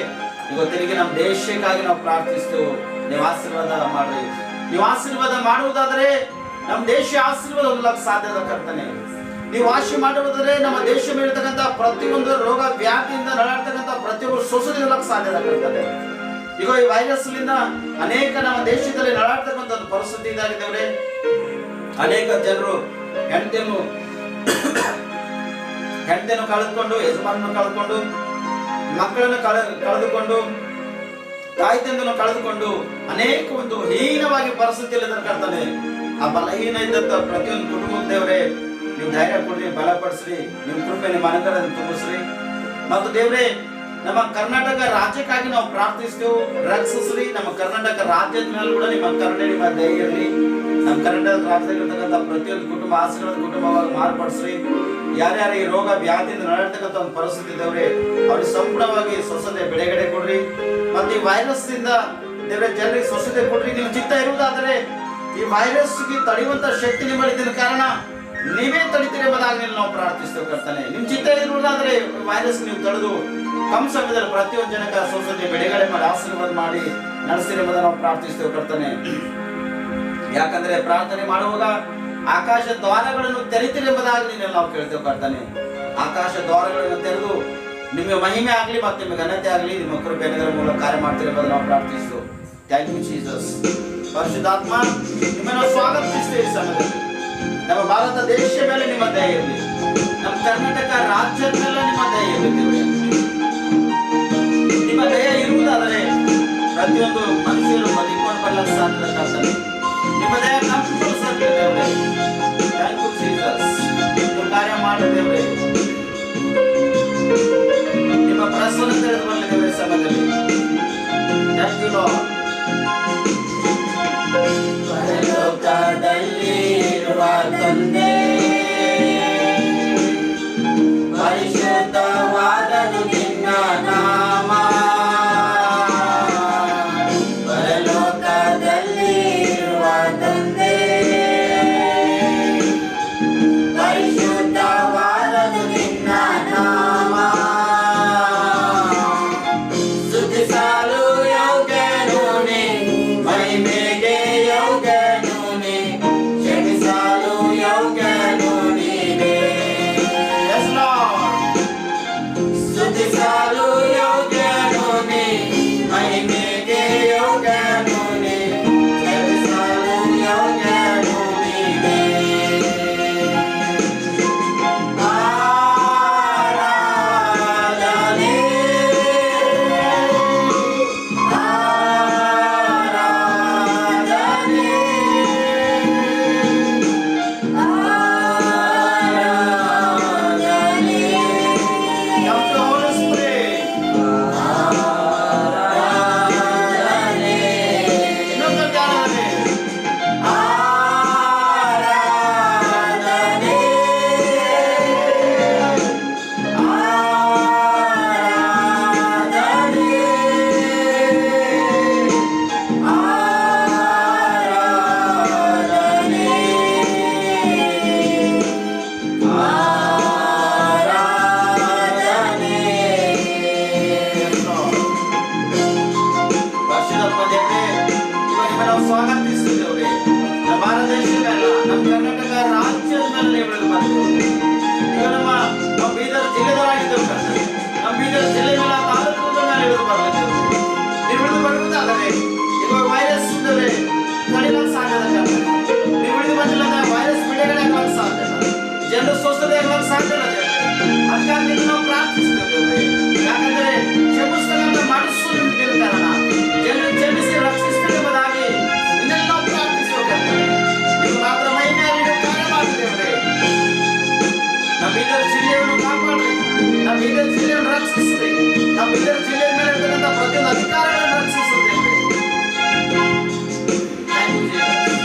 ಇವತ್ತಿಗೆ ನಮ್ಮ ದೇಶಕ್ಕಾಗಿ ನಾವು ಪ್ರಾರ್ಥಿಸ್ತೇವೆ. ನೀವು ಆಶೀರ್ವಾದ ಮಾಡ್ರಿ. ನೀವು ಆಶೀರ್ವಾದ ಮಾಡುವುದಾದ್ರೆ ನಮ್ಮ ದೇಶ ಆಶೀರ್ವಾದ ಹೊಂದಲಕ್ಕೆ ಸಾಧ್ಯದ ಕರ್ತನೆ. ನೀವು ವಾಸಿ ಮಾಡುವುದಾದ್ರೆ ನಮ್ಮ ದೇಶ ಮೇಲಿರ್ತಕ್ಕಂಥ ಪ್ರತಿಯೊಂದು ರೋಗ ವ್ಯಾಧಿಯಿಂದ ನರಳತಕ್ಕಂಥ ಪ್ರತಿಯೊಂದು ಸ್ವಸ್ಥತೆ ಹೊಂದಲಕ್ಕೆ ಸಾಧ್ಯದ ಕರ್ತನೆ. ಈಗ ಈ ವೈರಸ್ ಅನೇಕ ನಮ್ಮ ದೇಶದಲ್ಲಿ ನರಳತಕ್ಕಂಥ ಒಂದು ಪರಿಸ್ಥಿತಿ ಇದಾಗಿದ್ದೇವೆ. ಅನೇಕ ಜನರು ಹೆಂಡತಿಯನ್ನು ಕಳೆದುಕೊಂಡು, ಯಜಮಾನನ್ನು ಕಳೆದುಕೊಂಡು, ಮಕ್ಕಳನ್ನು ಕಳೆದುಕೊಂಡು, ತಾಯಿ ತಂದೆಯನ್ನು ಕಳೆದುಕೊಂಡು ಅನೇಕ ಒಂದು ಹೀನವಾಗಿ ಪರಿಸ್ಥಿತಿಯಲ್ಲಿ ಕರ್ತಾನೆ. ಆ ಬಲಹೀನ ಇದ್ದಂತ ಪ್ರತಿಯೊಂದು ಕುಟುಂಬದ ದೇವರೇ ನೀವು ಧೈರ್ಯ ಕೊಡ್ರಿ, ಬಲಪಡಿಸ್ರಿ, ನಿಮ್ಮ ಕೃಪೆ ನಿಮ್ಮ ಅನುಗ್ರಹವನ್ನು ತುಂಬಿಸ್ರಿ. ಮತ್ತು ದೇವರೇ, ನಮ್ಮ ಕರ್ನಾಟಕ ರಾಜ್ಯಕ್ಕಾಗಿ ನಾವು ಪ್ರಾರ್ಥಿಸ್ತೇವೆ. ರಕ್ಷಿಸ್ರಿ. ನಮ್ಮ ಕರ್ನಾಟಕ ರಾಜ್ಯದ ಮೇಲೆ ಕೂಡ ನಿಮ್ಮ ಕರುಣೆ, ನಿಮ್ಮ ದಯೆ ಇರಲಿ. ನಮ್ಮ ಕರ್ನಾಟಕ ರಾಜ್ಯದಲ್ಲಿರ್ತಕ್ಕಂಥ ಪ್ರತಿಯೊಂದು ಕುಟುಂಬ ಆಶೀರ್ವಾದ ಕುಟುಂಬವಾಗಿ ಮಾರ್ಪಡಿಸ್ರಿ. ಯಾರ್ಯಾರು ಈ ರೋಗ ವ್ಯಾಧಿಯಿಂದ ನರಳತಕ್ಕಂಥ ಒಂದು ಪರಿಸ್ಥಿತಿ ಇದ್ದವ್ರೆ ಅವ್ರಿಗೆ ಸಂಪೂರ್ಣವಾಗಿ ಸ್ವಸ್ಥತೆ ಬಿಡುಗಡೆ ಕೊಡ್ರಿ. ಮತ್ತೆ ಈ ವೈರಸ್ ಇಂದ ದೇವರೇ ಜನರಿಗೆ ಸ್ವಸ್ಥತೆ ಕೊಡ್ರಿ. ನೀವು ಚಿತ್ತ ಇರುವುದಾದರೆ ಈ ವೈರಸ್ಗೆ ತಡೆಯುವಂತ ಶಕ್ತಿ ನಿಮ್ಮಲ್ಲಿದ್ದ ಕಾರಣ ನೀವೇ ತಡಿತೀರಿ ಎಂಬುದಾಗಿ ನಾವು ಪ್ರಾರ್ಥಿಸ್ತೇವೆ ಕರ್ತನೆ. ನಿಮ್ ಚಿತ್ತ ಇರುವುದಾದ್ರೆ ವೈರಸ್ ನೀವು ತಡೆದು ಕಮ್ ಸಮಯದಲ್ಲಿ ಪ್ರತಿಯೊಂದು ಜನಕ್ಕೆ ಸ್ವಸ್ಥತೆ ಬಿಡುಗಡೆ ಮಾಡಿ ಆಶೀರ್ವಾದ ಮಾಡಿ ನಡೆಸಿರಿ ಎಂಬುದನ್ನು ನಾವು ಪ್ರಾರ್ಥಿಸ್ತೇವೆ ಕರ್ತನೆ. ಯಾಕಂದ್ರೆ ಪ್ರಾರ್ಥನೆ ಮಾಡುವಾಗ ಆಕಾಶ ದ್ವಾರಗಳನ್ನು ತೆರಿತೀರಿ ಎಂಬುದಾಗಿ ನಾವು ಕೇಳ್ತೇವೆ ಕರ್ತನೆ. ಆಕಾಶ ದ್ವಾರಗಳನ್ನು ತೆರೆದು ನಿಮಗೆ ಮಹಿಮೆ ಆಗಲಿ ಮತ್ತು ನಿಮಗೆ ಘನತೆ ಆಗಲಿ, ನಿಮ್ಮ ಕೃಪೆ ಮೂಲಕ ಕಾರ್ಯ ಮಾಡ್ತೀರಿ ಎಂಬುದನ್ನು ನಾವು ಪ್ರಾರ್ಥಿಸ್ತೇವೆ. Thank you Jesus. ಪರಿಶುದ್ಧಾತ್ಮ, ನಿಮ್ಮನ್ನು ಸ್ವಾಗತಿಸ್ತೇವೆ ಈ ಸಮಯದಲ್ಲಿ. ನಮ್ಮ ಭಾರತ ದೇಶ ಮೇಲೆ ನಿಮ್ಮ ದಯೆ ಇರಲಿ. ನಮ್ಮ ಕರ್ನಾಟಕ ರಾಜ್ಯದ ಮೇಲೆ ನಿಮ್ಮ ದಯೆ ಇರಲಿ. ನಿಮ್ಮ ದಯೆ ಇರುವುದಾದರೆ ಪ್ರತಿಯೊಂದು ಮನುಷ್ಯರು ಬದುಕೊಂಡು ಬರಲಿಕ್ಕೆ ಸಾಧ್ಯದ ಕರ್ತನೆ. ನಿಮ್ಮ ದಯ ಕಂಪಲ್ಸರಿ ದೇವರೇ. Thank you Jesus. ನೀವು ಕಾರ್ಯ ಮಾಡಿದ್ದೇವೆ. ನಿಮ್ಮ ಪ್ರಸನ್ನ ತಿಳಿದು ಬರಲಿ ದೇವರ ಸಮಯದಲ್ಲಿ. Thank you Lord. ಪರಲೋಕದಲ್ಲಿರುವ ತಂದೆ, ಪರಿಶುದ್ಧವಾದನು ನಿನ್ನ ನಾಮ. ಪರಲೋಕದಲ್ಲಿರುವ ತಂದೆ, ಪರಿಶುದ್ಧವಾದನು ನಿನ್ನ ನಾಮ. ಸ್ತುತಿಸಲು ಯೋಗ್ಯನು ನೀ, ಮಹಿಮೆಗೆ ಯೋಗ್ಯನು ನೀ, ಕ್ಷಮಿಸಲು ಯೋಗ್ಯನು ನೀನೇ. ಸ್ತುತಿಸಲು ಯೋಗ್ಯನು ನೀ, ಮಹಿಮೆಗೆ ಯೋಗ್ಯನು ನೀ, ಕ್ಷಮಿಸಲು ಯೋಗ್ಯನು ನೀನೇ. ಆರಾಧನೆ, ಆರಾಧನೆ, ಆರಾಧನೆ. Come to Holy Spirit. ಆರಾಧನೆ. ಇನ್ನೊಂದು ಆರಾಧನೆ. ಆರಾಧನೆ, ಆರಾಧನೆ, ಆರಾಧನೆ, ಆರಾಧನೆ. ಪರಿಶುದ್ಧಾತ್ಮ ದೇವರೇ, ಇವಾಗ ನಾವು ಸ್ವಾಗತಿಸುತ್ತೇವೆ. ನಮ್ಮ ಭಾರತ ದೇಶದ ಮೇಲೆ, ನಮ್ಮ ಕರ್ನಾಟಕ ರಾಜ್ಯದ ಮೇಲೆ ನೀವು ಇಳಿದು ಬರ್ತೀವಿ. ಈಗ ನಮ್ಮ ಬೀದರ್ ಜಿಲ್ಲೆದವರಾಗಿದ್ದೇವೆ ಕರ್ತನೆ. ನಮ್ಮ ಬೀದರ್ ಜಿಲ್ಲೆ ಮೇಲೆ, ತಾಲೂಕುಗಳ ಮೇಲೆ ಇಳಿದು ಬರ್ತಿದ್ದೇವೆ. ನೀವು ಇಳಿದು ಬರುವುದಾದರೆ ಇವಾಗ ವೈರಸ್ ಇದ್ದರೆ ತಡೆಯಲಿಕ್ಕೆ ಸಾಧ್ಯದ ಕರ್ತನೆ. ನೀವು ಇಳಿದು ಬಂದಿಲ್ಲ ಅಂದ್ರೆ ವೈರಸ್ ಬಿಡುಗಡೆ ಆಗಲಿಕ್ಕೆ ಸಾಧ್ಯ ಇಲ್ಲ. ಜನರು ಸ್ವಸ್ಥತೆ ಆಗಲಿಕ್ಕೆ ಸಾಧ್ಯ ಇಲ್ಲ ದೇವರೇ. ಅದಕ್ಕಾಗಿ ನಾವು ಪ್ರಾರ್ಥಿಸ್ತೇವೆ. ಯಾಕಂದ್ರೆ ಕ್ಷಮಿಸ್ತಕ್ಕಂಥ ಮನಸ್ಸು ನಿಮ್ಗೆ ಇರೋ ಕಾರಣ ಜನರು ಕ್ಷಮಿಸಿ ರಕ್ಷಿಸ್ತೇವೆ ಎಂಬುದಾಗಿ ಇನ್ನೆಲ್ಲ ನಾವು ಪ್ರಾರ್ಥಿಸ್ತೇವೆ ಕರ್ತನೆ. ನೀವು ಮಾತ್ರ ಮಹಿಮೆ ಆಗಲಿ ಕಾರ್ಯ ಮಾಡಿದ್ದೇವೆ. ನಮ್ಮ ಬೀದರ್ ಜಿಲ್ಲೆಯನ್ನು ಕಾಪಾಡಿ, ನಮ್ಮ ಬೀದರ್ ಜಿಲ್ಲೆಯನ್ನು ರಕ್ಷಿಸ್ರಿ. ನಮ್ಮ ಬೀದರ್ ಜಿಲ್ಲೆಯ ಮೇಲೆ ಇರ್ತಕ್ಕಂಥ ಪ್ರತಿಯೊಂದು ಅಧಿಕಾರಗಳನ್ನು ರಕ್ಷಿಸುತ್ತೇವೆ. Thank you Jesus.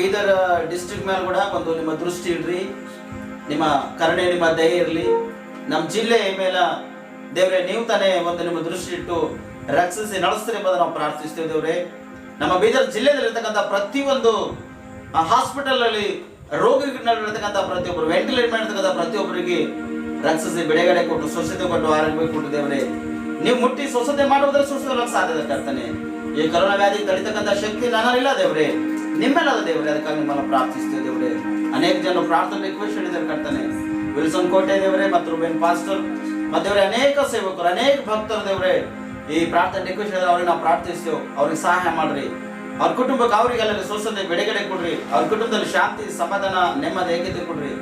Bidar district ಮೇಲೆ ಕೂಡ ಒಂದು ನಿಮ್ಮ ದೃಷ್ಟಿ ಇಡ್ರಿ, ನಿಮ್ಮ ಕರುಣೆ, ನಿಮ್ಮ ದಯೆ ಇರಲಿ. ನಮ್ಮ ಜಿಲ್ಲೆ ಮೇಲೆ ದೇವರೇ ನೀವು ತಾನೇ ಒಂದು ನಿಮ್ಮ ದೃಷ್ಟಿ ಇಟ್ಟು ರಕ್ಷಿಸಿ ನಡೆಸ್ತೀರಿ ಎಂಬುದನ್ನು ನಾವು ಪ್ರಾರ್ಥಿಸ್ತೇವೆ ದೇವರೇ. ನಮ್ಮ ಬೀದರ್ ಜಿಲ್ಲೆಯಲ್ಲಿರ್ತಕ್ಕಂಥ ಪ್ರತಿಯೊಂದು ಹಾಸ್ಪಿಟಲ್ ಅಲ್ಲಿ ರೋಗಿಗಳಿರ್ತಕ್ಕಂಥ ಪ್ರತಿಯೊಬ್ಬರು, ವೆಂಟಿಲೇಟ್ ಮಾಡಿರ್ತಕ್ಕಂಥ ಪ್ರತಿಯೊಬ್ಬರಿಗೆ ರಕ್ಷಿಸಿ ಬಿಡುಗಡೆ ಕೊಟ್ಟು ಸ್ವಚ್ಛತೆ ಕೊಟ್ಟು ಆರೋಗ್ಯ ಕೊಟ್ಟು ದೇವರೇ ನೀವು ಮುಟ್ಟಿ ಸ್ವಚ್ಛತೆ ಮಾಡುವುದರ ಸ್ವಚ್ಛತೆ ಸಾಧ್ಯತೆ ಕರ್ತಾನೆ. ಈ ಕರೋನಾ ವ್ಯಾಧಿ ತಡಿತಕ್ಕಂಥ ಶಕ್ತಿ ನನ್ನಲ್ಲಿಲ್ಲ ದೇವರೇ, ನಿಮ್ಮೆಲ್ಲದ ದೇವರೇ. ಅದಕ್ಕಾಗಿ ನಿಮ್ಮನ್ನು ಪ್ರಾರ್ಥಿಸ್ತೇವೆ ದೇವರೇ. ಅನೇಕ ಜನರು ಪ್ರಾರ್ಥನೆ ರಿಕ್ವೆಸ್ಟ್ ಹೇಳಿದ್ದಾರೆ ಕರ್ತಾನೆ. ವಿಲ್ಸನ್ ಕೋಟೆ ದೇವರೇ ಮತ್ತು ರೂಬೇನ್ ಪಾಸ್ಟರ್ ಮತ್ತೆ ದೇವರೇ ಅನೇಕ ಸೇವಕರು, ಅನೇಕ ಭಕ್ತರು ದೇವರೇ ಈ ಪ್ರಾರ್ಥನೆ ರಿಕ್ವೆಸ್ಟ್ ಹೇಳಿದ್ರೆ ಅವ್ರಿಗೆ ನಾವು ಪ್ರಾರ್ಥಿಸ್ತೇವೆ. ಅವ್ರಿಗೆ ಸಹಾಯ ಮಾಡ್ರಿ, ಅವ್ರ ಕುಟುಂಬಕ್ಕೆ ಅವರಿಗೆಲ್ಲರಿಗೆ ಸ್ವಚ್ಛತೆ ಬಿಡುಗಡೆ ಕೊಡ್ರಿ, ಅವ್ರ ಕುಟುಂಬದಲ್ಲಿ ಶಾಂತಿ, ಸಮಾಧಾನ, ನೆಮ್ಮದಿ, ಏಕತೆ ಕೊಡ್ರಿ.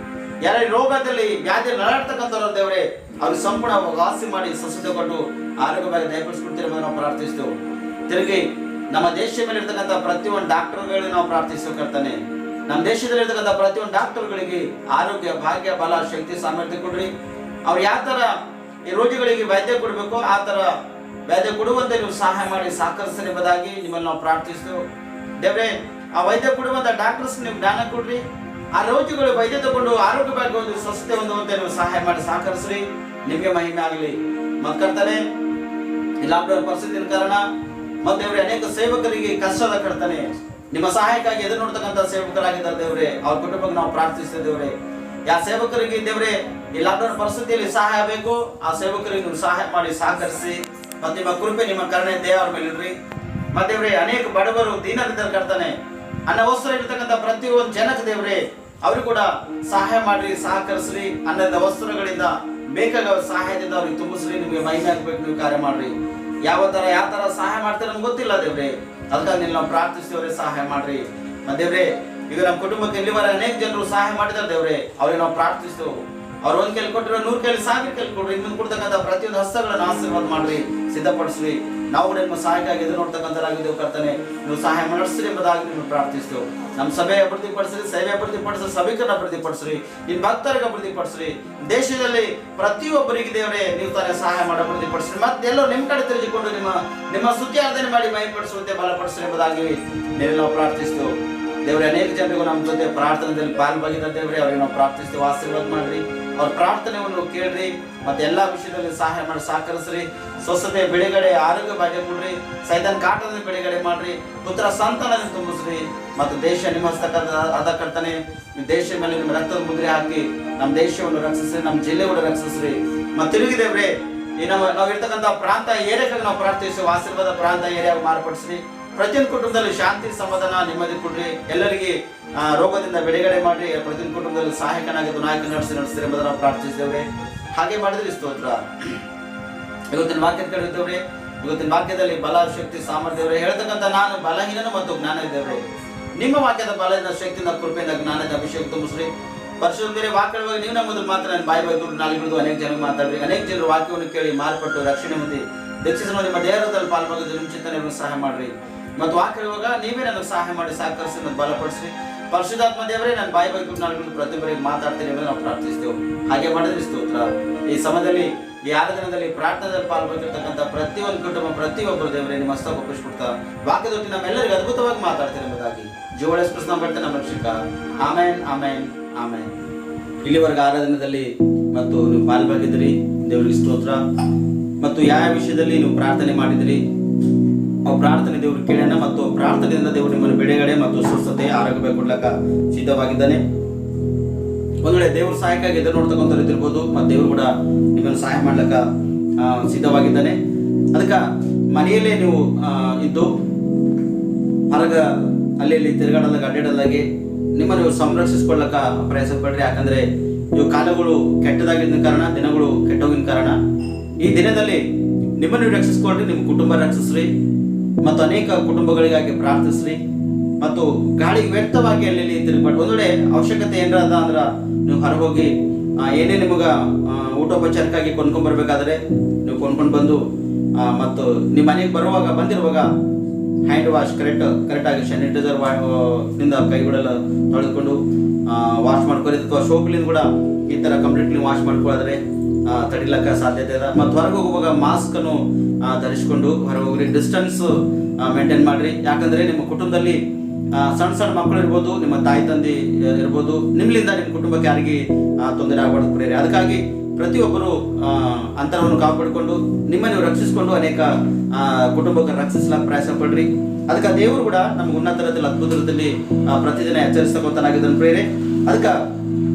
ಯಾರ ರೋಗದಲ್ಲಿ ವ್ಯಾಧಿ ನರಳತಕ್ಕಂಥವ್ರು ದೇವರೇ ಅವ್ರಿಗೆ ಸಂಪೂರ್ಣ ವಾಸಿ ಮಾಡಿ ಸ್ವಚ್ಛತೆ ಕೊಟ್ಟು ಆರೋಗ್ಯವಾಗಿ ದಯಪಡಿಸ್ಕೊಡ್ತೀರಿ ನಾವು ಪ್ರಾರ್ಥಿಸ್ತೇವೆ. ತಿರುಗಿ ನಮ್ಮ ದೇಶ ಮೇಲೆ ಇರ್ತಕ್ಕಂಥ ಪ್ರತಿಯೊಂದು ಡಾಕ್ಟರ್ಗಳಿಗೆ ನಾವು ಪ್ರಾರ್ಥಿಸ್ತೇವೆ ಕರ್ತಾನೆ. ನಮ್ಮ ದೇಶದಲ್ಲಿ ಇರ್ತಕ್ಕಂಥ ಪ್ರತಿಯೊಂದು ಡಾಕ್ಟರ್ಗಳಿಗೆ ಆರೋಗ್ಯ, ಭಾಗ್ಯ, ಬಲ, ಶಕ್ತಿ, ಸಾಮರ್ಥ್ಯ ಕೊಡ್ರಿ. ಅವ್ರು ಯಾವ ತರ ಈ ರೋಗಿಗಳಿಗೆ ವೈದ್ಯ ಕೊಡಬೇಕು ಆ ತರ ವೈದ್ಯ ಕೊಡುವಂತೆ ನೀವು ಸಹಾಯ ಮಾಡಿ ಸಹಕರಿಸ್ರಿ ಎಂಬುದಾಗಿ ನಿಮ್ಮಲ್ಲಿ ನಾವು ಪ್ರಾರ್ಥಿಸ್ತೇವೆ ದೇವರೇ. ಆ ವೈದ್ಯ ಕೊಡುವಂತ ಡಾಕ್ಟರ್ಸ್ ನೀವು ಜ್ಞಾನ ಕೊಡ್ರಿ. ಆ ರೋಗಿಗಳು ವೈದ್ಯ ತಗೊಂಡು ಆರೋಗ್ಯವಾಗಿ ಒಂದು ಸ್ವಸ್ಥತೆ ಹೊಂದುವಂತೆ ನೀವು ಸಹಾಯ ಮಾಡಿ ಸಹಕರಿಸ್ರಿ. ನಿಮಗೆ ಮಹಿಮೆ ಆಗಲಿ. ಮಕ್ಕಳ್ತಾನೆ ಈ ಲಾಕ್ಡೌನ್ ಪರಿಸ್ಥಿತಿಯ ಕಾರಣ ಮತ್ತೆ ದೇವರೇ ಅನೇಕ ಸೇವಕರಿಗೆ ಕಷ್ಟದ ಕಡ್ತಾನೆ ನಿಮ್ಮ ಸಹಾಯಕ್ಕಾಗಿ ಎದುರು ನೋಡ್ತಕ್ಕಂಥ ಸೇವಕರಾಗಿದ್ದಾರೆ ದೇವರೇ. ಅವ್ರ ಕುಟುಂಬಕ್ಕೆ ನಾವು ಪ್ರಾರ್ಥಿಸ್ತೇವೆ ದೇವರೇ. ಯಾವ ಸೇವಕರಿಗೆ ದೇವರೇ ಈ ಲಾಕ್ಡೌನ್ ಪರಿಸ್ಥಿತಿಯಲ್ಲಿ ಸಹಾಯ ಬೇಕು ಆ ಸೇವಕರಿಗೆ ನೀವು ಸಹಾಯ ಮಾಡಿ ಸಹಕರಿಸಿ. ಮತ್ತೆ ನಿಮ್ಮ ಕೃಪೆ, ನಿಮ್ಮ ಕರುಣೆ ದೇವರ ಮೇಲೆ ಇಡ್ರಿ. ಮತ್ತೆ ದೇವರೇ ಅನೇಕ ಬಡವರು ದೀನರಿದ್ದರು ಕರ್ತಾನೆ ಅನ್ನ ವಸ್ತ್ರ ಇರ್ತಕ್ಕಂಥ ಪ್ರತಿಯೊಂದು ಜನಕ್ಕೆ ದೇವರೇ ಅವ್ರಿಗೆ ಕೂಡ ಸಹಾಯ ಮಾಡ್ರಿ, ಸಹಕರಿಸ್ರಿ. ಅನ್ನದ ವಸ್ತ್ರಗಳಿಂದ ಬೇಕಾಗ ಸಹಾಯದಿಂದ ಅವ್ರಿಗೆ ತುಂಬಿಸ್ರಿ. ನಿಮಗೆ ಮಹಿಮೆ ಆಗ್ಬೇಕು, ನೀವು ಕಾರ್ಯ ಮಾಡ್ರಿ. ಯಾವ ತರ ಸಹಾಯ ಮಾಡ್ತಾರೆ ನಮ್ಗೆ ಗೊತ್ತಿಲ್ಲ ದೇವ್ರೆ. ಅದಕ್ಕಾಗಿ ನಾವು ಪ್ರಾರ್ಥಿಸ್ತೇವ್ರೆ, ಸಹಾಯ ಮಾಡ್ರಿ. ದೇವ್ರೆ ಈಗ ನಮ್ಮ ಕುಟುಂಬಕ್ಕೆ ಇಲ್ಲಿವರೆಗೆ ಅನೇಕ ಜನರು ಸಹಾಯ ಮಾಡಿದ್ದಾರೆ ದೇವ್ರೆ. ಅವ್ರಿಗೆ ನಾವು ಪ್ರಾರ್ಥಿಸ್ತೇವೆ. ಅವ್ರು ಒಂದ್ ಕೇಳಿ ಕೊಟ್ಟಿರೋ 100 ಕೇಳಿ 1000 ಕೇಳಿ ಕೊಡ್ರಿ. ಇನ್ನೊಂದು ಕೊಡ್ತಕ್ಕಂಥ ಪ್ರತಿಯೊಂದು ಹಸ್ತಗಳನ್ನ ಆಶೀರ್ವಾದ ಮಾಡ್ರಿ, ಸಿದ್ಧಪಡಿಸ್ರಿ. ನಾವು ಕೂಡ ನಿಮ್ಮ ಸಹಾಯಕ್ಕಾಗಿ ಎದುರು ನೋಡ್ತಕ್ಕಂಥರಾಗಿದ್ದೇವೆ ಕರ್ತನೆ. ನೀವು ಸಹಾಯ ಮಾಡಿಸ್ರಿ ಎಂಬುದಾಗಿ ನೀವು ಪ್ರಾರ್ಥಿಸ್ತೇವೆ. ನಮ್ಮ ಸಭೆ ಅಭಿವೃದ್ಧಿಪಡಿಸ್ರಿ, ಸೇವೆ ಅಭಿವೃದ್ಧಿಪಡಿಸ್ರಿ, ಸಭಿಕರನ್ನ ಅಭಿವೃದ್ಧಿಪಡಿಸ್ರಿ, ನಿನ್ನ ಭಕ್ತರಿಗೆ ಅಭಿವೃದ್ಧಿಪಡಿಸ್ರಿ. ದೇಶದಲ್ಲಿ ಪ್ರತಿಯೊಬ್ಬರಿಗೆ ದೇವರೇ ನೀವು ತಾನೇ ಸಹಾಯ ಮಾಡಿ ಅಭಿವೃದ್ಧಿಪಡಿಸ್ರಿ. ಮತ್ತೆಲ್ಲೋ ನಿಮ್ಮ ಕಡೆ ತಿರುಗಿಕೊಂಡು ನಿಮ್ಮ ಸ್ತುತಿ ಆರಾಧನೆ ಮಾಡಿ ಮಹಿಮೆಪಡಿಸುವಂತೆ ಬಲಪಡಿಸ್ರಿ ಎಂಬುದಾಗಿ ನಾವು ಪ್ರಾರ್ಥಿಸ್ತೇವೆ ದೇವರೇ. ಅನೇಕ ಜನರಿಗೂ ನಮ್ಮ ಜೊತೆ ಪ್ರಾರ್ಥನೆಯಲ್ಲಿ ಪಾಲ್ಭಾಗಿದ್ದಾರೆ ದೇವರೇ. ಅವ್ರಿಗೆ ನಾವು ಪ್ರಾರ್ಥಿಸ್ತೇವೆ, ಆಶೀರ್ವಾದ ಮಾಡ್ರಿ. ಅವ್ರ ಪ್ರಾರ್ಥನೆಯನ್ನು ಕೇಳ್ರಿ. ಮತ್ತೆ ಎಲ್ಲಾ ವಿಷಯದಲ್ಲಿ ಸಹಾಯ ಮಾಡಿ ಸಹಕರಿಸ್ರಿ. ಸ್ವಸ್ಥತೆ, ಬಿಡುಗಡೆ, ಆರೋಗ್ಯ ಭಾಗ್ಯ ಕೊಡ್ರಿ. ಸೈತಾನ ಕಾಟದಿಂದ ಬಿಡುಗಡೆ ಮಾಡ್ರಿ. ಪುತ್ರ ಸಂತಾನದಿಂದ ತುಂಬಿಸ್ರಿ. ಮತ್ತು ದೇಶ ನಿಮ್ಮ ಹಸ್ತಕ್ಕಂಥ ಅದ ಕರ್ತನೆ. ದೇಶ ಮೇಲೆ ನಿಮ್ಮ ರಕ್ತದ ಮುದ್ರೆ ಹಾಕಿ ನಮ್ಮ ದೇಶವನ್ನು ರಕ್ಷಿಸ್ರಿ, ನಮ್ಮ ಜಿಲ್ಲೆಯನ್ನು ರಕ್ಷಿಸ್ರಿ. ಮತ್ತೆ ತಿರುಗಿ ದೇವ್ರೆ ಈ ನಾವು ಇರ್ತಕ್ಕಂಥ ಪ್ರಾಂತ ಏರಿಯಾಗಾಗಿ ನಾವು ಪ್ರಾರ್ಥಿಸ್ತೇವೆ. ಆಶೀರ್ವಾದ ಪ್ರಾಂತ ಏರಿಯಾ ಮಾರ್ಪಡಿಸ್ರಿ. ಪ್ರತಿಯೊಂದು ಕುಟುಂಬದಲ್ಲಿ ಶಾಂತಿ, ಸಮಾಧಾನ, ನೆಮ್ಮದಿ ಕೊಡ್ರಿ. ಎಲ್ಲರಿಗೆ ರೋಗದಿಂದ ಬಿಡುಗಡೆ ಮಾಡಿ ಪ್ರತಿಯೊಂದು ಕುಟುಂಬದಲ್ಲಿ ಸಹಾಯಕನಾಗಿದ್ದು ನಾಯಕ ನಡೆಸ್ತೀರಿ ಎಂಬುದನ್ನು ಪ್ರಾರ್ಥಿಸ್ತೇವೆ. ಹಾಗೆ ಮಾಡಿದ್ರಿ ಸ್ತೋತ್ರ. ಇವತ್ತಿನ ವಾಕ್ಯದ ಕಡೆ ಇದ್ದೇವ್ರೆ. ಇವತ್ತಿನ ವಾಕ್ಯದಲ್ಲಿ ಬಲ, ಶಕ್ತಿ, ಸಾಮರ್ಥ್ಯ ಹೇಳ್ತಕ್ಕಂಥ ನಾನು ಬಲಹೀನನು ಮತ್ತು ಜ್ಞಾನ ಇದ್ದೇವ್ರೆ. ನಿಮ್ಮ ವಾಕ್ಯದ ಬಲದಿಂದ, ಶಕ್ತಿಯಿಂದ, ಕೃಪೆಯಿಂದ, ಜ್ಞಾನದ ಅಭಿಷೇಕ ತುಂಬಿಸ್ರಿ. ಪರಿಶುದ್ಧ ಬೇರೆ ವಾಕ್ಯವಾಗಿ ನೀವು ನಮ್ಮ ಮೊದಲು ಮಾತ್ರ ಬಾಯಿ ದುಡ್ಡು ನಾಲಿಗೆ ಅನೇಕ ಜನ ಮಾತಾಡ್ರಿ. ಅನೇಕ ಜನರು ವಾಕ್ಯವನ್ನು ಕೇಳಿ ಮಾರ್ಪಟ್ಟು ರಕ್ಷಣೆ ಹೊಂದಿ ದೀಕ್ಷಿಸಲು ನಿಮ್ಮ ದೇಹದಲ್ಲಿ ಪಾಲ್ಭಾಗದಲ್ಲಿ ನಿಮ್ಮ ಚಿಂತನೆಯನ್ನು ಸಹಾಯ ಮಾಡ್ರಿ. ಮತ್ತು ವಾಕ್ಯ ಇರುವಾಗ ನೀವೇ ನನಗೆ ಸಹಾಯ ಮಾಡಿ ಸಹಕರಿಸಿ ಮತ್ತು ಬಲಪಡಿಸ್ರಿ. ಪರಿಶುದ್ಧಾತ್ಮ ದೇವರೇ ನಾನು ಬಾಯಿ ನಾಲ್ಕು ಪ್ರತಿಯೊಬ್ಬರಿಗೆ ಮಾತಾಡ್ತೀನಿ ಎಂದು ನಾವು ಪ್ರಾರ್ಥಿಸ್ತೇವೆ. ಹಾಗೆ ಮಾಡಿದ್ರಿ ಸ್ತೋತ್ರ. ಈ ಸಮಯದಲ್ಲಿ ಈ ಆರಾಧನೆಯಲ್ಲಿ ಪ್ರಾರ್ಥನೆಯಲ್ಲಿ ಪಾಲ್ಗೊಂಡಿರ್ತಕ್ಕಂಥ ಪ್ರತಿಯೊಂದು ಕುಟುಂಬ, ಪ್ರತಿಯೊಬ್ಬರು ದೇವರೇ ನಿಮ್ಮ ಹಸ್ತ ಒಪ್ಪಿಸ್ಕೊಡ್ತಾ ವಾಕ್ಯದೊಟ್ಟಿ ನಮ್ಮೆಲ್ಲರಿಗೂ ಅದ್ಭುತವಾಗಿ ಮಾತಾಡ್ತೀನಿ ಎಂಬುದಾಗಿ ಜೀವಳ ಸ್ಪೃಶನ ಬರ್ತೀನಿ ನಮ್ಮ ರಕ್ಷಕ. ಆಮೇನ್, ಆಮೇನ್, ಆಮೇನ್. ಇಲ್ಲಿವರೆಗೆ ಆರಾಧನೆಯಲ್ಲಿ ಮತ್ತು ನೀವು ಪಾಲ್ಗೊಂಡಿದ್ರಿ, ದೇವರಿಗೆ ಸ್ತೋತ್ರ. ಮತ್ತು ಯಾವ ವಿಷಯದಲ್ಲಿ ನೀವು ಪ್ರಾರ್ಥನೆ ಮಾಡಿದ್ರಿ ಆ ಪ್ರಾರ್ಥನೆ ದೇವರು ಕೇಳೋಣ. ಮತ್ತು ಪ್ರಾರ್ಥನೆಯಿಂದ ದೇವರು ನಿಮ್ಮನ್ನು ಬಿಡುಗಡೆ ಮತ್ತು ಸ್ವಸ್ಥತೆ, ಆರೋಗ್ಯ ಕೊಡ್ಲಕ್ಕ ಸಿದ್ಧವಾಗಿದ್ದಾನೆ. ಒಂದು ವೇಳೆ ದೇವ್ರ ಸಹಾಯಕ್ಕಾಗಿ ಎದುರು ನೋಡ್ತಕ್ಕಂಥವ್ರು ಇದ್ದಿರ್ಬೋದು. ಮತ್ತು ದೇವರು ಕೂಡ ನಿಮ್ಮನ್ನು ಸಹಾಯ ಮಾಡ್ಲಕ್ಕ ಸಿದ್ಧವಾಗಿದ್ದಾನೆ. ಅದಕ್ಕೆ ಮನೆಯಲ್ಲೇ ನೀವು ಇದ್ದು ಹೊರಗ ಅಲ್ಲಿ ತಿರುಗಾಡಲಾಗ ಅಡ್ಡಾಡಲಾಗಿ ನಿಮ್ಮನ್ನು ನೀವು ಸಂರಕ್ಷಿಸಿಕೊಳ್ಳಕ ಪ್ರಯಾಸ ಪಡ್ರಿ. ಯಾಕಂದ್ರೆ ಇವು ಕಾಲಗಳು ಕೆಟ್ಟದಾಗಿದ್ದ ಕಾರಣ, ದಿನಗಳು ಕೆಟ್ಟೋಗಿನ ಕಾರಣ ಈ ದಿನದಲ್ಲಿ ನಿಮ್ಮನ್ನು ರಕ್ಷಿಸ್ಕೊಂಡ್ರಿ, ನಿಮ್ಮ ಕುಟುಂಬ ರಕ್ಷಿಸ್ರಿ. ಮತ್ತು ಅನೇಕ ಕುಟುಂಬಗಳಿಗಾಗಿ ಪ್ರಾರ್ಥಿಸ್ರಿ. ಮತ್ತು ಗಾಳಿಗೆ ವ್ಯಕ್ತವಾಗಿ ಅಲ್ಲಿ ತಿರುಗಬಾರ್ದು. ಒಂದು ವೇಳೆ ಅವಶ್ಯಕತೆ ಏನಾರ ಅದ ಅಂದ್ರೆ ನೀವು ಹೊರಗೋಗಿ ಏನೇ ನಿಮಗೆ ಊಟೋಪಚಾರಕ್ಕಾಗಿ ಕೊಂಡ್ಕೊಂಡ್ಬರ್ಬೇಕಾದ್ರೆ ನೀವು ಕೊಂಡ್ಕೊಂಡು ಬಂದು ಮತ್ತು ನಿಮ್ಮ ಮನೆಗೆ ಬಂದಿರುವಾಗ ಹ್ಯಾಂಡ್ ವಾಶ್ ಕರೆಕ್ಟಾಗಿ ಸ್ಯಾನಿಟೈಸರ್ ನಿಂದ ಕೈಗಳೆಲ್ಲ ತೊಳೆದುಕೊಂಡು ವಾಶ್ ಮಾಡ್ಕೊಳ್ಳಿ. ಅಥವಾ ಸೋಪ್ಲಿಂದ ಕೂಡ ಈ ಥರ ಕಂಪ್ಲೀಟ್ಲಿ ವಾಶ್ ಮಾಡ್ಕೊಳ್ಳೋದ್ರೆ ತಡಿಲಕ್ಕ ಸಾಧ್ಯತೆ ಇದೆ. ಮತ್ತು ಹೊರಗೆ ಹೋಗುವಾಗ ಮಾಸ್ಕನ್ನು ಧರಿಸಿಕೊಂಡು ಹೊರಗೆ ಹೋಗ್ರಿ. ಡಿಸ್ಟೆನ್ಸ್ ಮೇಂಟೈನ್ ಮಾಡ್ರಿ. ಯಾಕಂದ್ರೆ ನಿಮ್ಮ ಕುಟುಂಬದಲ್ಲಿ ಸಣ್ಣ ಸಣ್ಣ ಮಕ್ಕಳು ಇರ್ಬೋದು, ನಿಮ್ಮ ತಾಯಿ ತಂದೆ ಇರ್ಬೋದು, ನಿಮ್ಮಿಂದ ನಿಮ್ಮ ಕುಟುಂಬಕ್ಕೆ ಯಾರಿಗೆ ತೊಂದರೆ ಆಗಬಾರ್ದು ಪ್ರೇರೆ. ಅದಕ್ಕಾಗಿ ಪ್ರತಿಯೊಬ್ಬರು ಅಂತರವನ್ನು ಕಾಪಾಡಿಕೊಂಡು ನಿಮ್ಮನ್ನು ರಕ್ಷಿಸಿಕೊಂಡು ಅನೇಕ ಕುಟುಂಬಕ್ಕೆ ರಕ್ಷಿಸಲಾಕ ಪ್ರಯಾಸ ಪಡ್ರಿ. ಅದಕ್ಕೆ ದೇವರು ಕೂಡ ನಮ್ಗೆ ಉನ್ನತರದಲ್ಲಿ ಅದ್ಭುತದಲ್ಲಿ ಪ್ರತಿದಿನ ಎಚ್ಚರಿಸ್ತಕ್ಕಂತನಾಗಿದ್ದಾನೆ ಪ್ರೇರೆ. ಅದಕ್ಕೆ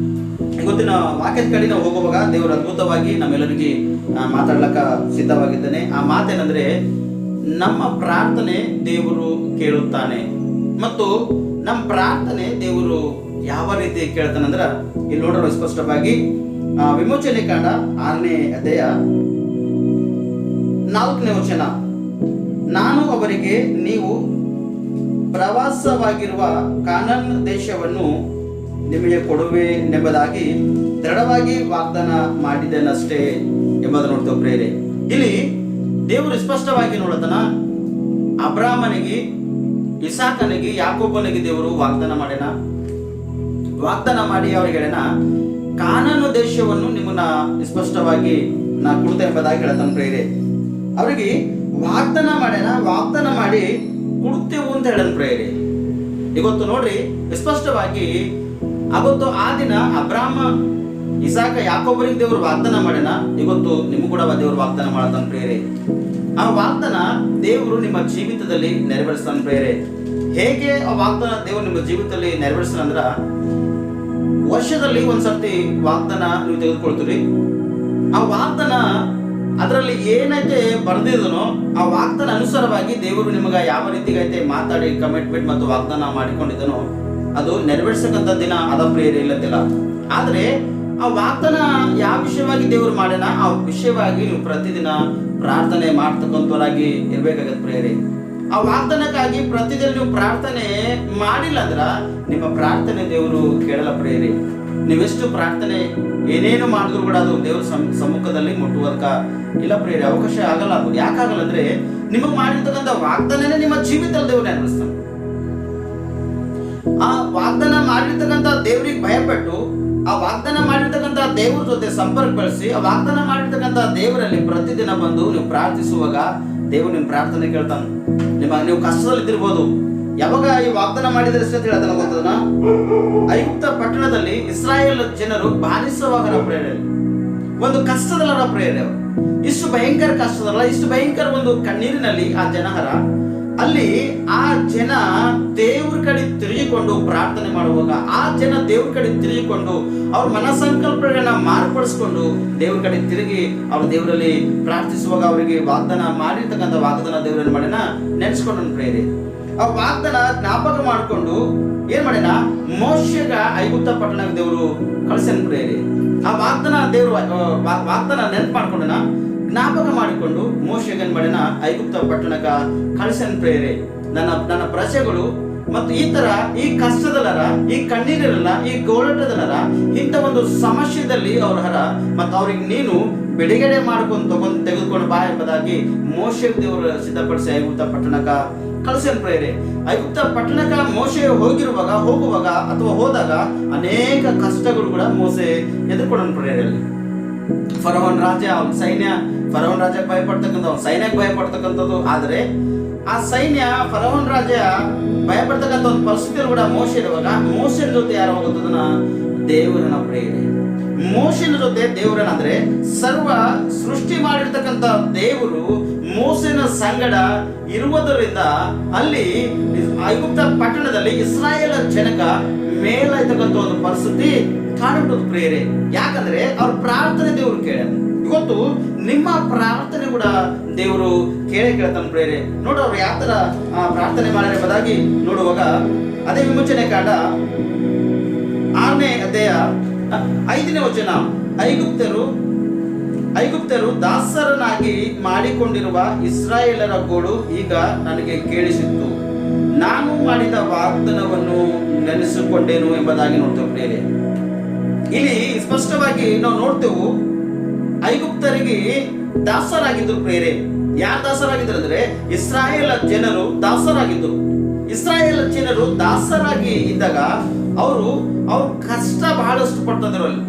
ಇವತ್ತಿನ ವಾಕ್ಯದ ಕಡೆ ನಾವು ಹೋಗುವಾಗ ದೇವರು ಅದ್ಭುತವಾಗಿ ನಮ್ಮೆಲ್ಲರಿಗೆ ಮಾತಾಡ್ಲಕ್ಕ ಸಿದ್ಧವಾಗಿದ್ದಾನೆ. ಆ ಮಾತೇನಂದ್ರೆ, ನಮ್ಮ ಪ್ರಾರ್ಥನೆ ದೇವರು ಕೇಳುತ್ತಾನೆ. ಮತ್ತು ನಮ್ಮ ಪ್ರಾರ್ಥನೆ ದೇವರು ಯಾವ ರೀತಿ ಕೇಳ್ತಾನಂದ್ರ ಇಲ್ಲಿ ನೋಡೋಣ ಸ್ಪಷ್ಟವಾಗಿ. ವಿಮೋಚನೆ ಕಾಂಡ 6ನೇ ಅಧ್ಯಾಯ 4ನೇ ವಚನ, ನಾನು ಅವರಿಗೆ ನೀವು ಪ್ರವಾಸವಾಗಿರುವ ಕಾನಾನ್ ದೇಶವನ್ನು ನಿಮಗೆ ಕೊಡುವೆನೆಂಬುದಾಗಿ ದೃಢವಾಗಿ ವಾಗ್ದಾನ ಮಾಡಿದನಷ್ಟೇ ಎಂಬುದನ್ನು ನೋಡ್ತೇವೆ ಪ್ರೇರೆ. ಇಲ್ಲಿ ದೇವರು ಸ್ಪಷ್ಟವಾಗಿ ನೋಡತನ ಅಬ್ರಾಹ್ಮನಿಗೆ, ಇಸಾಕನಿಗೆ, ಯಾಕೋಬನಿಗೆ ದೇವರು ವಾಗ್ದಾನ ಮಾಡ್ಯಾನ. ವಾಗ್ದಾನ ಮಾಡಿ ಅವ್ರಿಗೆ ಹೇಳನ, ಕಾನಾನು ದೇಶವನ್ನು ನಿಮ್ಮನ್ನ ಸ್ಪಷ್ಟವಾಗಿ ನಾ ಕೊಡ್ತೇನೆ ಎಂಬುದಾಗಿ ಹೇಳ್ತಾನ ಪ್ರೇರೆ. ಅವರಿಗೆ ವಾಗ್ದಾನ ಮಾಡ್ಯಾನ, ವಾಗ್ದಾನ ಮಾಡಿ ಕೊಡ್ತೇವು ಅಂತ ಹೇಳನ್ ಪ್ರೇರೆ. ಇವತ್ತು ನೋಡ್ರಿ ಸ್ಪಷ್ಟವಾಗಿ ಅವತ್ತು ಆ ದಿನ ಅಬ್ರಾಹ್ಮ, ಇಸಾಕ, ಯಾಕೋಬರಿಗೆ ದೇವರು ವಾಗ್ದಾನ ಮಾಡ್ಯಾನ. ಇವತ್ತು ನಿಮಗೂ ಕೂಡ ದೇವರು ವಾಗ್ದಾನ ಮಾಡತಾನ ಪ್ರೇರೆ. ಆ ವಾಗ್ದಾನ ದೇವರು ನಿಮ್ಮ ಜೀವಿತದಲ್ಲಿ ನೆರವೇರಿಸ್ತಾನ ಪ್ರೇರೆ. ಹೇಗೆ ಆ ವಾಗ್ದಾನ ದೇವರು ನಿಮ್ಮ ಜೀವಿತದಲ್ಲಿ ನೆರವೇರಿಸ್ತಾನಂದ್ರ, ವರ್ಷದಲ್ಲಿ ಒಂದ್ಸರ್ತಿ ವಾಗ್ದಾನ ನೀವು ತೆಗೆದುಕೊಳ್ತೀರಿ. ಆ ವಾಗ್ದಾನ ಅದರಲ್ಲಿ ಏನೈತೆ ಬರ್ದಿದನೋ ಆ ವಾಗ್ದಾನ ಅನುಸಾರವಾಗಿ ದೇವರು ನಿಮಗೆ ಯಾವ ರೀತಿಗೈತೆ ಮಾತಾಡಿ ಕಮಿಟ್ಮೆಂಟ್ ಮತ್ತು ವಾಗ್ದಾನ ಮಾಡಿಕೊಂಡಿದ್ದನೋ ಅದು ನೆರವೇರಿಸಕ್ಕಂಥ ದಿನ ಅದ ಪ್ರೇರೆ ಇಲ್ಲದಿಲ್ಲ. ಆದ್ರೆ ಆ ವಾಗ್ದಾನ ಯಾವ ವಿಷಯವಾಗಿ ದೇವರು ಮಾಡ್ಯಾನ ಆ ವಿಷಯವಾಗಿ ನೀವು ಪ್ರತಿದಿನ ಪ್ರಾರ್ಥನೆ ಮಾಡ್ತಕ್ಕಂಥವರಾಗಿ ಇರ್ಬೇಕಾಗತ್ತೆ ಪ್ರೇರೆ. ಆ ವಾಗ್ದಾನಕ್ಕಾಗಿ ಪ್ರತಿದಿನ ನೀವು ಪ್ರಾರ್ಥನೆ ಮಾಡಿಲ್ಲ ಅಂದ್ರ ನಿಮ್ಮ ಪ್ರಾರ್ಥನೆ ದೇವರು ಕೇಳಲ್ಲ ಪ್ರೇರೆ. ನೀವೆಷ್ಟು ಪ್ರಾರ್ಥನೆ ಏನೇನು ಮಾಡಿದ್ರು ಕೂಡ ಅದು ದೇವ್ರ ಸಮ್ಮುಖದಲ್ಲಿ ಮುಟ್ಟುವುದಕ್ಕ ಇಲ್ಲ ಪ್ರೇರೆ, ಅವಕಾಶ ಆಗಲ್ಲ. ಅದು ಯಾಕಾಗಲ್ಲ ಅಂದ್ರೆ ನಿಮಗೆ ಮಾಡಿರ್ತಕ್ಕಂಥ ವಾಗ್ದಾನನೇ ನಿಮ್ಮ ಜೀವಿತದಲ್ಲಿ ದೇವ್ರು ನೆರವೇರಿಸ್ತಾನೆ. ಆ ವಾಗ್ದಾನ ಮಾಡಿರ್ತಕ್ಕಂಥ ದೇವ್ರಿಗೆ ಭಯಪಟ್ಟು ಆ ವಾಗ್ದಾನ ಮಾಡಿರ್ತಕ್ಕಂಥ ದೇವ್ರ ಜೊತೆ ಸಂಪರ್ಕ ಬೆಳೆಸಿ ಆ ವಾಗ್ದಾನ ಮಾಡಿರ್ತಕ್ಕಂಥ ದೇವರಲ್ಲಿ ಪ್ರತಿದಿನ ಬಂದು ನೀವು ಪ್ರಾರ್ಥಿಸುವಾಗ ದೇವರು ನಿಮ್ಮ ಪ್ರಾರ್ಥನೆ ಕೇಳ್ತಾನೆ. ನೀವು ಕಷ್ಟದಲ್ಲಿ ಇದ್ದಿರ್ಬೋದು. ಯಾವಾಗ ಈ ವಾಗ್ದಾನ ಮಾಡಿದ್ರೆ ಅಂತ ಹೇಳ್ತಾನೆ ಗೊತ್ತದನ, ಐಗುಪ್ತ ಪಟ್ಟಣದಲ್ಲಿ ಇಸ್ರಾಯೇಲ್ ಜನರು ಬಾನಿಸವಾಗರ ಪ್ರೇರೆ, ಒಂದು ಕಷ್ಟದಲ್ಲರ ಪ್ರೇರೆ. ಇಷ್ಟು ಭಯಂಕರ ಕಷ್ಟದಲ್ಲ, ಇಷ್ಟು ಭಯಂಕರ ಒಂದು ಕಣ್ಣೀರಿನಲ್ಲಿ ಆ ಜನಹರ ಅಲ್ಲಿ ಆ ಜನ ದೇವ್ರ ಕಡೆ ತಿರುಗಿಕೊಂಡು ಪ್ರಾರ್ಥನೆ ಮಾಡುವಾಗ ಆ ಜನ ದೇವ್ರ ಕಡೆ ತಿರುಗಿಕೊಂಡು ಅವ್ರ ಮನಸಂಕಲ್ಪಗಳನ್ನ ಮಾರ್ಪಡಿಸ್ಕೊಂಡು ದೇವ್ರ ಕಡೆ ತಿರುಗಿ ಅವ್ರ ದೇವರಲ್ಲಿ ಪ್ರಾರ್ಥಿಸುವಾಗ ಅವರಿಗೆ ವಾಗ್ದಾನ ಮಾಡಿರ್ತಕ್ಕಂಥ ವಾಗ್ದಾನ ದೇವರನ್ನು ಮಾಡ್ಯಾನ ನೆನೆಸ್ಕೊಂಡು ಪ್ರೇರೆ. ಆ ವಾಗ್ದಾನ ಜ್ಞಾಪಕ ಮಾಡಿಕೊಂಡು ಏನ್ ಮಾಡ್ಯಾನ, ಮೋಶೆಗ ಐಗುಪ್ತ ಪಟ್ಟಣಕ್ಕೆ ದೇವರು ಕಳ್ಸನ್ ಪ್ರೇರೆ. ಆ ವಾಗ್ದಾನ ದೇವರು ವಾಗ್ದಾನ ನೆನಪು ಮಾಡ್ಕೊಂಡನ, ಜ್ಞಾಪಕ ಮಾಡಿಕೊಂಡು ಮೋಶೆಗನ್ ಮಾಡಿನ ಐಗುಪ್ತ ಪಟ್ಟಣಕ ಕಳ್ಸನ್ ಪ್ರೇರೆ. ನನ್ನ ಪ್ರಜೆಗಳು ಮತ್ತು ಈ ತರ ಈ ಕಷ್ಟದಲ್ಲರ, ಈ ಕಣ್ಣೀರಲ್ಲ, ಈ ಗೋಳಟದಲ್ಲರ, ಇಂಥ ಒಂದು ಸಮಸ್ಯೆದಲ್ಲಿ ಅವ್ರ ಹರ ಮತ್ತು ಅವ್ರಿಗೆ ನೀನು ಬಿಡುಗಡೆ ಮಾಡ್ಕೊಂಡು ತೆಗೆದುಕೊಂಡು ಬಾ ಎಂಬುದಾಗಿ ಮೋಶೆ ದೇವರು ಸಿದ್ಧಪಡಿಸಿ ಐಗುಪ್ತ ಪಟ್ಟಣಕ ಕಳ್ಸನ್ ಪ್ರೇರೆ. ಐಗುಪ್ತ ಪಟ್ಟಣಕ ಮೋಶೆ ಹೋಗುವಾಗ ಅಥವಾ ಹೋದಾಗ ಅನೇಕ ಕಷ್ಟಗಳು ಕೂಡ ಮೋಸೆ ಎದುರ್ಕೊಂಡನ್ ಪ್ರೇರೆಯಲ್ಲಿ. ಫರೋಹನ್ ರಾಜ, ಅವನ ಸೈನ್ಯ, ಫರೋಹನ್ ರಾಜಕ್ಕೆ ಭಯಪಡ್ತಕ್ಕಂಥ, ಅವನ ಸೈನ್ಯಕ್ಕೆ ಭಯಪಡ್ತಕ್ಕಂಥದ್ದು. ಆದ್ರೆ ಆ ಸೈನ್ಯ ಫರೋಹನ್ ರಾಜ ಭಯಪಡ್ತಕ್ಕಂಥ ಒಂದು ಪರಿಸ್ಥಿತಿಯಲ್ಲಿ ಕೂಡ ಮೋಶೆ ಇರುವಾಗ ಮೋಶೆನ ಜೊತೆ ಯಾರು ಹೋಗುತ್ತದನ್ನ ದೇವರನ್ನ ಪ್ರೇರೆ. ಮೋಶೆನ ಜೊತೆ ದೇವರನ್ನ ಅಂದ್ರೆ ಸರ್ವ ಸೃಷ್ಟಿ ಮಾಡಿರ್ತಕ್ಕಂಥ ದೇವರು ಮೋಸೆನ ಸಂಗಡ ಇರುವುದರಿಂದ ಅಲ್ಲಿ ಐಗುಪ್ತ ಪಟ್ಟಣದಲ್ಲಿ ಇಸ್ರಾಯೇಲ್ ಜನಕ ಮೇಲಾಯ್ತಕ್ಕಂಥ ಒಂದು ಪರಿಸ್ಥಿತಿ ಕಾಣುತ್ತದೆ ಪ್ರೇರೆ. ಯಾಕಂದ್ರೆ ಅವ್ರ ಪ್ರಾರ್ಥನೆ ದೇವರು ಕೇಳ. ಇವತ್ತು ನಿಮ್ಮ ಪ್ರಾರ್ಥನೆ ಕೂಡ ದೇವರು ಕೇಳ್ತಾನೆ ಪ್ರೇರೆ. ನೋಡ್ರಿ ಅವ್ರು ಯಾವ ತರ ಪ್ರಾರ್ಥನೆ ಮಾಡ್ಯಾರ ಎಂಬುದಾಗಿ ನೋಡುವಾಗ ಅದೇ ವಿಮೋಚನೆ ಕಾಂಡ 6ನೇ ಅಧ್ಯಾಯ 5ನೇ ವಚನ, ಐಗುಪ್ತರು ದಾಸರನಾಗಿ ಮಾಡಿಕೊಂಡಿರುವ ಇಸ್ರಾಯೇಲರ ಗೋಳು ಈಗ ನನಗೆ ಕೇಳಿಸಿತ್ತು, ನಾನು ಮಾಡಿದ ವಾಗ್ದಾನವನ್ನು ನೆನೆಸಿಕೊಂಡೇನು ಎಂಬುದಾಗಿ ನೋಡ್ತೇವೆ ಪ್ರೇರೆ. ಇಲ್ಲಿ ಸ್ಪಷ್ಟವಾಗಿ ನಾವು ನೋಡ್ತೇವೆ, ಐಗುಪ್ತರಿಗೆ ದಾಸರಾಗಿದ್ರು ಪ್ರೇರೆ. ಯಾರು ದಾಸರಾಗಿದ್ರು ಅಂದ್ರೆ ಇಸ್ರಾಯೇಲ್ ಜನರು ದಾಸರಾಗಿದ್ರು. ಇಸ್ರಾಯೇಲ್ ಜನರು ದಾಸರಾಗಿ ಇದ್ದಾಗ ಅವರು ಕಷ್ಟ ಬಹಳಷ್ಟು ಪಡ್ತಿದ್ರು. ಅಲ್ಲಿ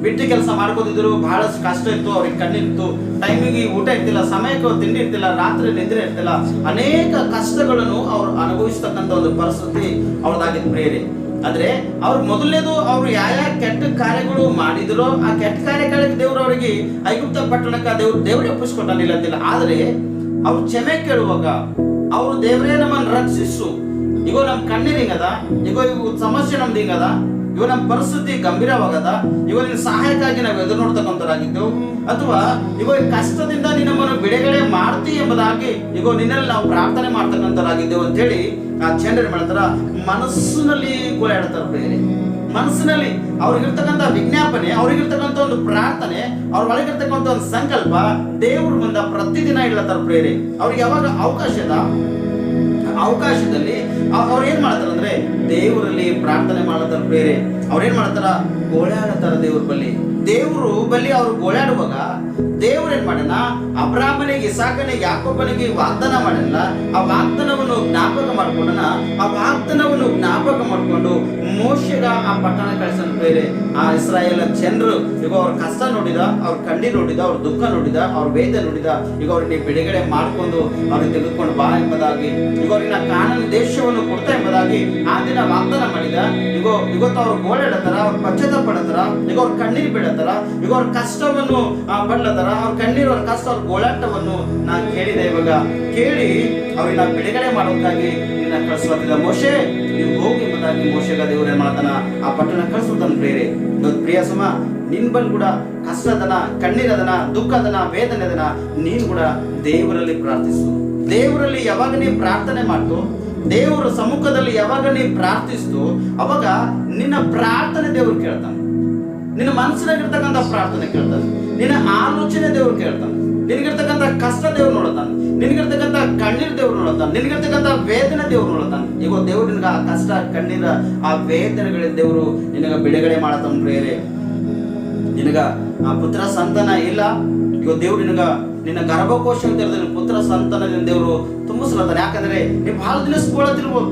ಬಿಟ್ಟು ಕೆಲಸ ಮಾಡ್ಕೋತಿದ್ರು, ಬಹಳಷ್ಟು ಕಷ್ಟ ಇತ್ತು, ಅವ್ರಿಗೆ ಕಣ್ಣಿತ್ತು, ಟೈಮಿಗೆ ಊಟ ಇರ್ತಿಲ್ಲ, ಸಮಯಕ್ಕೆ ತಿಂಡಿ ಇರ್ತಿಲ್ಲ, ರಾತ್ರಿ ನಿದ್ರೆ ಇರ್ತಿಲ್ಲ, ಅನೇಕ ಕಷ್ಟಗಳನ್ನು ಅವ್ರು ಅನುಭವಿಸ್ತಕ್ಕಂಥ ಒಂದು ಪರಿಸ್ಥಿತಿ ಅವ್ರದ್ದಾಗಿತ್ತು ಪ್ರಿಯರೇ. ಆದ್ರೆ ಅವ್ರು ಮೊದಲನೇದು ಅವ್ರು ಯಾವ ಕೆಟ್ಟ ಕಾರ್ಯಗಳು ಮಾಡಿದ್ರು, ಆ ಕೆಟ್ಟ ಕಾರ್ಯಗಳಿಗೆ ದೇವ್ರು ಅವರಿಗೆ ಐಗುಪ್ತ ಪಟ್ಟಣಕ್ಕೆ ದೇವ್ರೇ ಒಪ್ಪಿಸ್ಕೊಟ್ಟಿಲ್ಲ ಅಂತಿಲ್ಲ. ಆದ್ರೆ ಅವ್ರು ಕ್ಷಮೆ ಕೇಳುವಾಗ ಅವ್ರು ದೇವರೇ ನಮ್ಮನ್ನು ರಕ್ಷಿಸು, ಇಗೋ ನಮ್ ಕಣ್ಣೀರ್ ಹಿಂಗದ, ಇಗೋ ಇವು ಸಮಸ್ಯೆ ನಮ್ದು ಹಿಂಗದ, ಇವ ನಮ್ಮ ಪರಿಸ್ಥಿತಿ ಗಂಭೀರವಾಗದ, ಇವ ನಿನ್ನ ಸಹಾಯಕ್ಕಾಗಿ ನಾವು ಎದುರು ನೋಡ್ತಕ್ಕಂಥರಾಗಿದ್ದೆವು, ಅಥವಾ ಇವ ಕಷ್ಟದಿಂದ ನೀನು ನಮ್ಮನ್ನು ಬಿಡುಗಡೆ ಮಾಡ್ತಿ ಎಂಬುದಾಗಿ ಇಗೋ ನಿನ್ನಲ್ಲಿ ನಾವು ಪ್ರಾರ್ಥನೆ ಮಾಡ್ತಕ್ಕಂಥರಾಗಿದ್ದೆವು ಅಂತ ಹೇಳಿ ಆ ಜನರು ಮಾಡ್ತಾರ ಮನಸ್ಸಿನಲ್ಲಿ ಗೋಳಾಡ್ತಾರ ಬೇರೆ. ಮನಸ್ಸಿನಲ್ಲಿ ಅವ್ರಿಗಿರ್ತಕ್ಕಂಥ ವಿಜ್ಞಾಪನೆ, ಅವ್ರಿಗಿರ್ತಕ್ಕಂಥ ಒಂದು ಪ್ರಾರ್ಥನೆ, ಅವ್ರ ಒಳಗಿರ್ತಕ್ಕಂಥ ಒಂದು ಸಂಕಲ್ಪ ದೇವ್ರ ಮುಂದೆ ಪ್ರತಿದಿನ ಇಡ್ಲತ್ತಾರ ಪ್ರೇರೆ. ಅವ್ರಿಗೆ ಯಾವಾಗ ಅವಕಾಶದಲ್ಲಿ ಅವ್ರು ಏನ್ ಮಾಡ್ತಾರ ಅಂದ್ರೆ ದೇವರಲ್ಲಿ ಪ್ರಾರ್ಥನೆ ಮಾಡತಾರ ಪ್ರೇರೆ. ಅವ್ರೇನ್ ಮಾಡ್ತಾರ, ಗೋಳಾಡತಾರ ದೇವ್ರ ಬಲ್ಲಿ ಅವ್ರು ಗೋಳಾಡುವಾಗ ದೇವ್ರ ಏನ್ ಮಾಡ್ಯಾನ, ಅಬ್ರಾಹ್ಮನಿಗೆ, ಇಸಾಕನಿಗೆ, ಯಾಕೋಬನಿಗೆ ವಾಗ್ದಾನ ಮಾಡಲ್ಲ, ಆ ವಾಗ್ದಾನವನ್ನು ಜ್ಞಾಪಕ ಮಾಡ್ಕೊಂಡು ಮೋಶೆಗ ಆ ಪಟ್ಟಣ ಕಳಿಸನ್ ಬೇರೆ. ಆ ಇಸ್ರಾಯೇಲ್ ಜನರು ಈಗ ಅವ್ರ ಕಷ್ಟ ನೋಡಿದ, ಅವ್ರ ಕಣ್ಣೀರ್ ನೋಡಿದ, ಅವ್ರ ದುಃಖ ನೋಡಿದ, ಅವ್ರ ವೇದನೆ ನೋಡಿದ, ಈಗ ಅವ್ರಿಗೆ ಬಿಡುಗಡೆ ಮಾಡ್ಕೊಂಡು ಅವ್ರಿಗೆ ತೆಗೆದುಕೊಂಡು ಬಾ ಎಂಬುದಾಗಿ, ಈಗ ಅವ್ರಿಗೆ ಕಾನಾನ್ ದೇಶವನ್ನು ಕೊಡ್ತಾ ಎಂಬುದಾಗಿ ಆ ದಿನ ವಾಗ್ದಾನ ಮಾಡಿದ. ಇವತ್ತು ಅವ್ರು ಗೋಳಾಡತಾರ, ಅವ್ರ ಪಶ್ಚಾತ್ತಾಪ ಪಡತಾರ, ಈಗ ಅವ್ರ ಕಣ್ಣೀರ್ ಬಿಡತಾರ, ಈಗ ಅವ್ರ ಕಷ್ಟವನ್ನು ಪಡ್ಲತ್ತಾರ, ಅವ್ರ ಕಣ್ಣೀರು, ಅವ್ರ ಕಷ್ಟ, ಅವ್ರ ಗೋಳಾಟವನ್ನು ನಾನು ಕೇಳಿದೆ. ಇವಾಗ ಕೇಳಿ ಅವ್ರಿಗೆ ನಾ ಬಿಡುಗಡೆ ಮಾಡೋದಕ್ಕಾಗಿ ನಿನ್ನ ಕಳಿಸುತ್ತಿದ್ದ. ಮೋಶೆ ನೀವು ಹೋಗಿ ಎಂಬುದಾಗಿ ಮೋಶೆಗ ದೇವ್ರ ಏನ್ ಮಾಡ್ತಾನ, ಆ ಪಟ್ಟಣ ಕಳಿಸುತ್ತಾನ ಪ್ರೇರೆ. ಪ್ರಿಯ ಸುಮ, ನಿನ್ ಬಂದ್ ಕೂಡ ಕಷ್ಟದನ, ಕಣ್ಣೀರದನ, ದುಃಖದನ, ವೇದನೆದನ, ನೀನ್ ಕೂಡ ದೇವರಲ್ಲಿ ಪ್ರಾರ್ಥಿಸು. ದೇವರಲ್ಲಿ ಯಾವಾಗ ನೀ ಪ್ರಾರ್ಥನೆ ಮಾಡ್ತು, ದೇವರ ಸಮ್ಮುಖದಲ್ಲಿ ಯಾವಾಗ ನೀ ಪ್ರಾರ್ಥಿಸ್ತು, ಅವಾಗ ನಿನ್ನ ಪ್ರಾರ್ಥನೆ ದೇವ್ರು ಕೇಳ್ತಾನೆ. ನಿನ್ನ ಮನಸ್ಸಿನಾಗಿರ್ತಕ್ಕಂಥ ಪ್ರಾರ್ಥನೆ ಕೇಳ್ತಾನೆ, ನಿನ್ನ ಆಲೋಚನೆ ದೇವ್ರು ಕೇಳ್ತಾನೆ, ನಿನಗಿರ್ತಕ್ಕಂಥ ಕಷ್ಟ ದೇವ್ರು ನೋಡ್ತಾನೆ, ನಿನಗಿರ್ತಕ್ಕಂಥ ಕಣ್ಣೀರ್ ದೇವ್ರು ನೋಡ್ತಾನೆ, ನಿನಗಿರ್ತಕ್ಕಂಥ ವೇದನೆ ದೇವ್ರು ನೋಡ್ತಾನೆ. ಈಗ ದೇವ್ರು ನಿನಗ ಆ ಕಷ್ಟ, ಕಣ್ಣೀರ, ಆ ವೇದನೆಗಳಿಂದ ದೇವ್ರು ನಿನಗ ಬಿಡುಗಡೆ ಮಾಡತಾನ ಪ್ರೇರೆ. ನಿನಗ ಆ ಪುತ್ರ ಸಂತಾನ ಇಲ್ಲ, ಈಗ ದೇವ್ರು ನಿನ್ನ ಗರ್ಭಕೋಶ ಅಂತ ಪುತ್ರ ಸಂತಾನದಿಂದ ದೇವ್ರು ತುಂಬಿಸ್ಲತ್ತಾನೆ. ಯಾಕಂದ್ರೆ ನೀವು ಬಹಳ ದಿನ ಸ್ಕೊಳ್ಳತಿರ್ಬೋದು,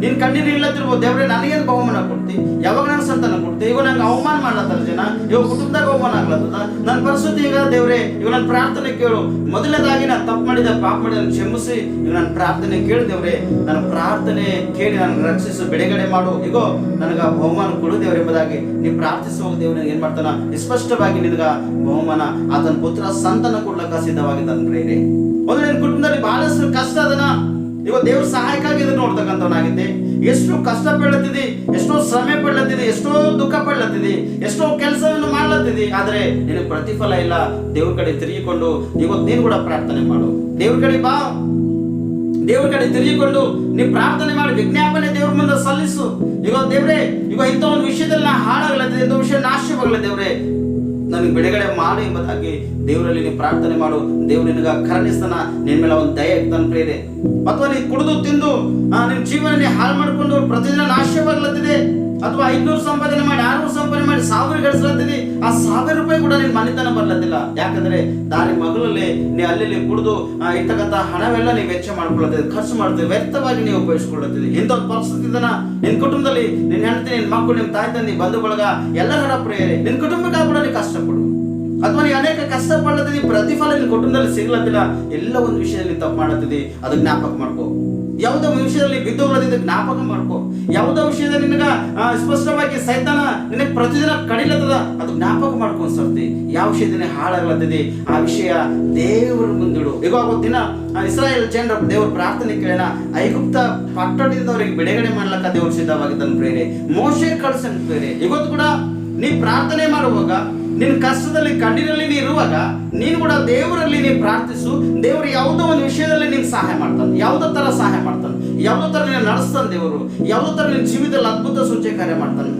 ನಿನ್ ಕಣ್ಣೀರು ಇಲ್ಲತ್ತಿರ್ಬೋದು, ದೇವ್ರೆ ನನಗೇನು ಬಹುಮಾನ ಕೊಡ್ತಿ, ಯಾವಾಗ ನನ್ನ ಸಂತಾನ ಕೊಡ್ತಿ, ಇವಾಗ ನಂಗೆ ಅವಮಾನ ಮಾಡ್ಲತ್ತಾರ ಜನ, ಇವಾಗ ಕುಟುಂಬದಾಗ ಅವಮಾನ ಆಗ್ಲತ್ತದ, ನನ್ನ ಪರಿಸ್ಥಿತಿ ಈಗ ದೇವ್ರೆ ಇವಾಗ ನನ್ನ ಪ್ರಾರ್ಥನೆ ಕೇಳು. ಮೊದಲನೇದಾಗಿ ನಾನು ತಪ್ಪು ಮಾಡಿದ, ಪಾಪ ಮಾಡಿದ ಕ್ಷಮಿಸಿ, ಈಗ ನನ್ನ ಪ್ರಾರ್ಥನೆ ಕೇಳು ದೇವ್ರೆ, ನನ್ನ ಪ್ರಾರ್ಥನೆ ಕೇಳಿ ನನ್ನ ರಕ್ಷಿಸು, ಬಿಡುಗಡೆ ಮಾಡು, ಈಗೋ ನನಗ ಬಹುಮಾನ ಕೊಡು ದೇವ್ರೆ ಎಂಬುದಾಗಿ ನೀವು ಪ್ರಾರ್ಥಿಸುವ ದೇವ್ರ ಏನ್ ಮಾಡ್ತಾನ, ಸ್ಪಷ್ಟವಾಗಿ ನಿನಗ ಬಹುಮಾನ, ಆತನ ಪುತ್ರ ಸಂತಾನ ಕೊಡ್ಲಕ್ಕ ಸಿದ್ಧವಾಗಿದ್ದಾನ ಪ್ರೇರೆ. ಒಂದು ನಿನ್ನ ಕುಟುಂಬದಲ್ಲಿ ಬಹಳಷ್ಟು ಕಷ್ಟ ಅದನ, ಇವಾಗ ದೇವ್ರ ಸಹಾಯಕ್ಕಾಗಿ ಇದನ್ನು ನೋಡ್ತಕ್ಕಂಥವನಾಗಿದ್ದೆ. ಎಷ್ಟು ಕಷ್ಟ ಪಡ್ಲತ್ತಿದಿ, ಎಷ್ಟೋ ಶ್ರಮೆ ಪಡ್ಲತ್ತಿದಿ, ಎಷ್ಟೋ ದುಃಖ ಪಡ್ಲತ್ತಿದಿ, ಎಷ್ಟೋ ಕೆಲಸವನ್ನು ಮಾಡ್ಲತ್ತಿದಿ, ಆದ್ರೆ ನಿನಗೆ ಪ್ರತಿಫಲ ಇಲ್ಲ. ದೇವ್ರ ಕಡೆ ತಿರುಗಿಕೊಂಡು ಇವತ್ತು ನೀನು ಕೂಡ ಪ್ರಾರ್ಥನೆ ಮಾಡು. ದೇವ್ರ ಕಡೆ ಬಾ, ದೇವ್ರ ಕಡೆ ತಿರುಗಿಕೊಂಡು ನೀವು ಪ್ರಾರ್ಥನೆ ಮಾಡಿ, ವಿಜ್ಞಾಪನೆ ದೇವ್ರ ಮುಂದೆ ಸಲ್ಲಿಸು. ಈಗ ದೇವ್ರೆ, ಈಗ ಇಂಥ ಒಂದು ವಿಷಯದಲ್ಲಿ ನಾ ಹಾಳಾಗ್ಲತ್ತಿದೆ, ಇಂಥ ವಿಷಯ ನಾಶವಾಗ್ಲ ದೇವ್ರೆ, ನನಗೆ ಬಿಡುಗಡೆ ಮಾಡು ಎಂಬುದಾಗಿ ದೇವರಲ್ಲಿ ನೀವು ಪ್ರಾರ್ಥನೆ ಮಾಡು. ದೇವ್ರು ನಿನಗ ಕರುಣಿಸ್ತಾನ, ನಿನ್ನ ಮೇಲೆ ಒಂದು ದಯ ಇರ್ತಾನೆ ಪ್ರೇರೆ. ಅಥವಾ ನೀನು ಕುಡಿದು ತಿಂದು ನಿನ್ನ ಜೀವನ ಹಾಳು ಮಾಡ್ಕೊಂಡು ಪ್ರತಿದಿನ ನಾಶವಾಗ್ಲತ್ತಿದೆ, ಅಥವಾ 500 ಸಂಪಾದನೆ ಮಾಡಿ 600 ಸಂಪಾದನೆ ಮಾಡಿ 1000 ಗಳಿಸ್ಲತ್ತಿದೆ, ಆ 1000 ರೂಪಾಯಿ ಕೂಡ ನಿನ್ ಮನೆತನ ಬರ್ಲತ್ತಿಲ್ಲ. ಯಾಕಂದ್ರೆ ದಾರಿ ಮಗಳಲ್ಲಿ ನೀ ಅಲ್ಲಿ ಕುಡಿದು ಇರ್ತಕ್ಕಂಥ ಹಣವೆಲ್ಲ ನೀವು ವೆಚ್ಚ ಮಾಡ್ಕೊಳ್ಳುತ್ತಿದೆ, ಖರ್ಚು ಮಾಡ್ತೀವಿ, ವ್ಯರ್ಥವಾಗಿ ನೀವು ಉಪಯೋಗಿಸ್ಕೊಳ್ಳುತ್ತಿದೆ. ಇಂಥ ಒಂದು ಪರಿಸ್ಥಿತಿ ಇದನ್ನ ನಿನ್ ಕುಟುಂಬದಲ್ಲಿ, ನಿನ್ನ ಹೆಂಡತಿ, ನಿನ್ ಮಕ್ಕಳು, ನಿಮ್ ತಾಯಿ ತಂದೆ, ಬಂಧು ಬಳಗ ಎಲ್ಲರ ಪ್ರೇರೆ, ನಿನ್ ಕುಟುಂಬಕ್ಕಾಗಿ ಕೂಡ ನೀವು ಕಷ್ಟಪಡು. ಅಥವಾ ನೀವು ಅನೇಕ ಕಷ್ಟ ಪಡ್ಲತ್ತಿದಿ, ಪ್ರತಿಫಲ ನಿನ್ ಕುಟುಂಬದಲ್ಲಿ ಸಿಗ್ಲತ್ತಿಲ್ಲ, ಎಲ್ಲ ಒಂದು ವಿಷಯದಲ್ಲಿ ತಪ್ಪು ಮಾಡತ್ತಿದಿ, ಅದು ಜ್ಞಾಪಕ ಮಾಡ್ಕೋ. ಯಾವುದೋ ವಿಷಯದಲ್ಲಿ ಬಿದ್ದೋಗ್ಲತ್ತಿದ್ದ ಜ್ಞಾಪಕ ಮಾಡ್ಕೋ. ಯಾವುದೋ ವಿಷಯದಲ್ಲಿ ನಿನಗ ಸ್ಪಷ್ಟವಾಗಿ ಸೈತಾನ ನಿನಗೆ ಪ್ರತಿದಿನ ಕಡಿಲತ್ತದ, ಅದು ಜ್ಞಾಪಕ ಮಾಡ್ಕೊಂಡ್ ಸರ್ತಿ. ಯಾವ ವಿಷಯದಲ್ಲಿ ಹಾಳಾಗ್ಲತ್ತಿದೆ ಆ ವಿಷಯ ದೇವರು ಮುಂದಿಡು. ಈಗ ದಿನ ಇಸ್ರಾಯೇಲ್ ಜನರ ದೇವ್ರ ಪ್ರಾರ್ಥನೆ ಕೇಳೋಣ, ಐಗುಪ್ತ ಪಟ್ಟಣದಿಂದ ಅವರಿಗೆ ಬಿಡುಗಡೆ ಮಾಡ್ಲಕ್ಕ ದೇವ್ರು ಸಿದ್ಧವಾಗಿದ್ದಾನೆ ಪ್ರೇರೆ. ಮೋಶೆ ಕಳ್ಸನ್ ಪ್ರೇರೆ. ಇವತ್ತು ಕೂಡ ನೀ ಪ್ರಾರ್ಥನೆ ಮಾಡುವಾಗ, ನಿನ್ನ ಕಷ್ಟದಲ್ಲಿ ಕಣ್ಣೀರಲ್ಲಿ ನೀ ಇರುವಾಗ, ನೀನು ಕೂಡ ದೇವರಲ್ಲಿ ನೀನು ಪ್ರಾರ್ಥಿಸು. ದೇವರು ಯಾವುದೋ ಒಂದು ವಿಷಯದಲ್ಲಿ ನೀನು ಸಹಾಯ ಮಾಡ್ತಾನೆ, ಯಾವುದೋ ತರ ಸಹಾಯ ಮಾಡ್ತಾನೆ, ಯಾವುದೋ ತರ ನೀನು ನಡೆಸ್ತಾನೆ ದೇವರು, ಯಾವುದೋ ತರ ನಿನ್ನ ಜೀವಿತದಲ್ಲಿ ಅದ್ಭುತ ಸೂಚಕ ಕಾರ್ಯ ಮಾಡ್ತಾನೆ.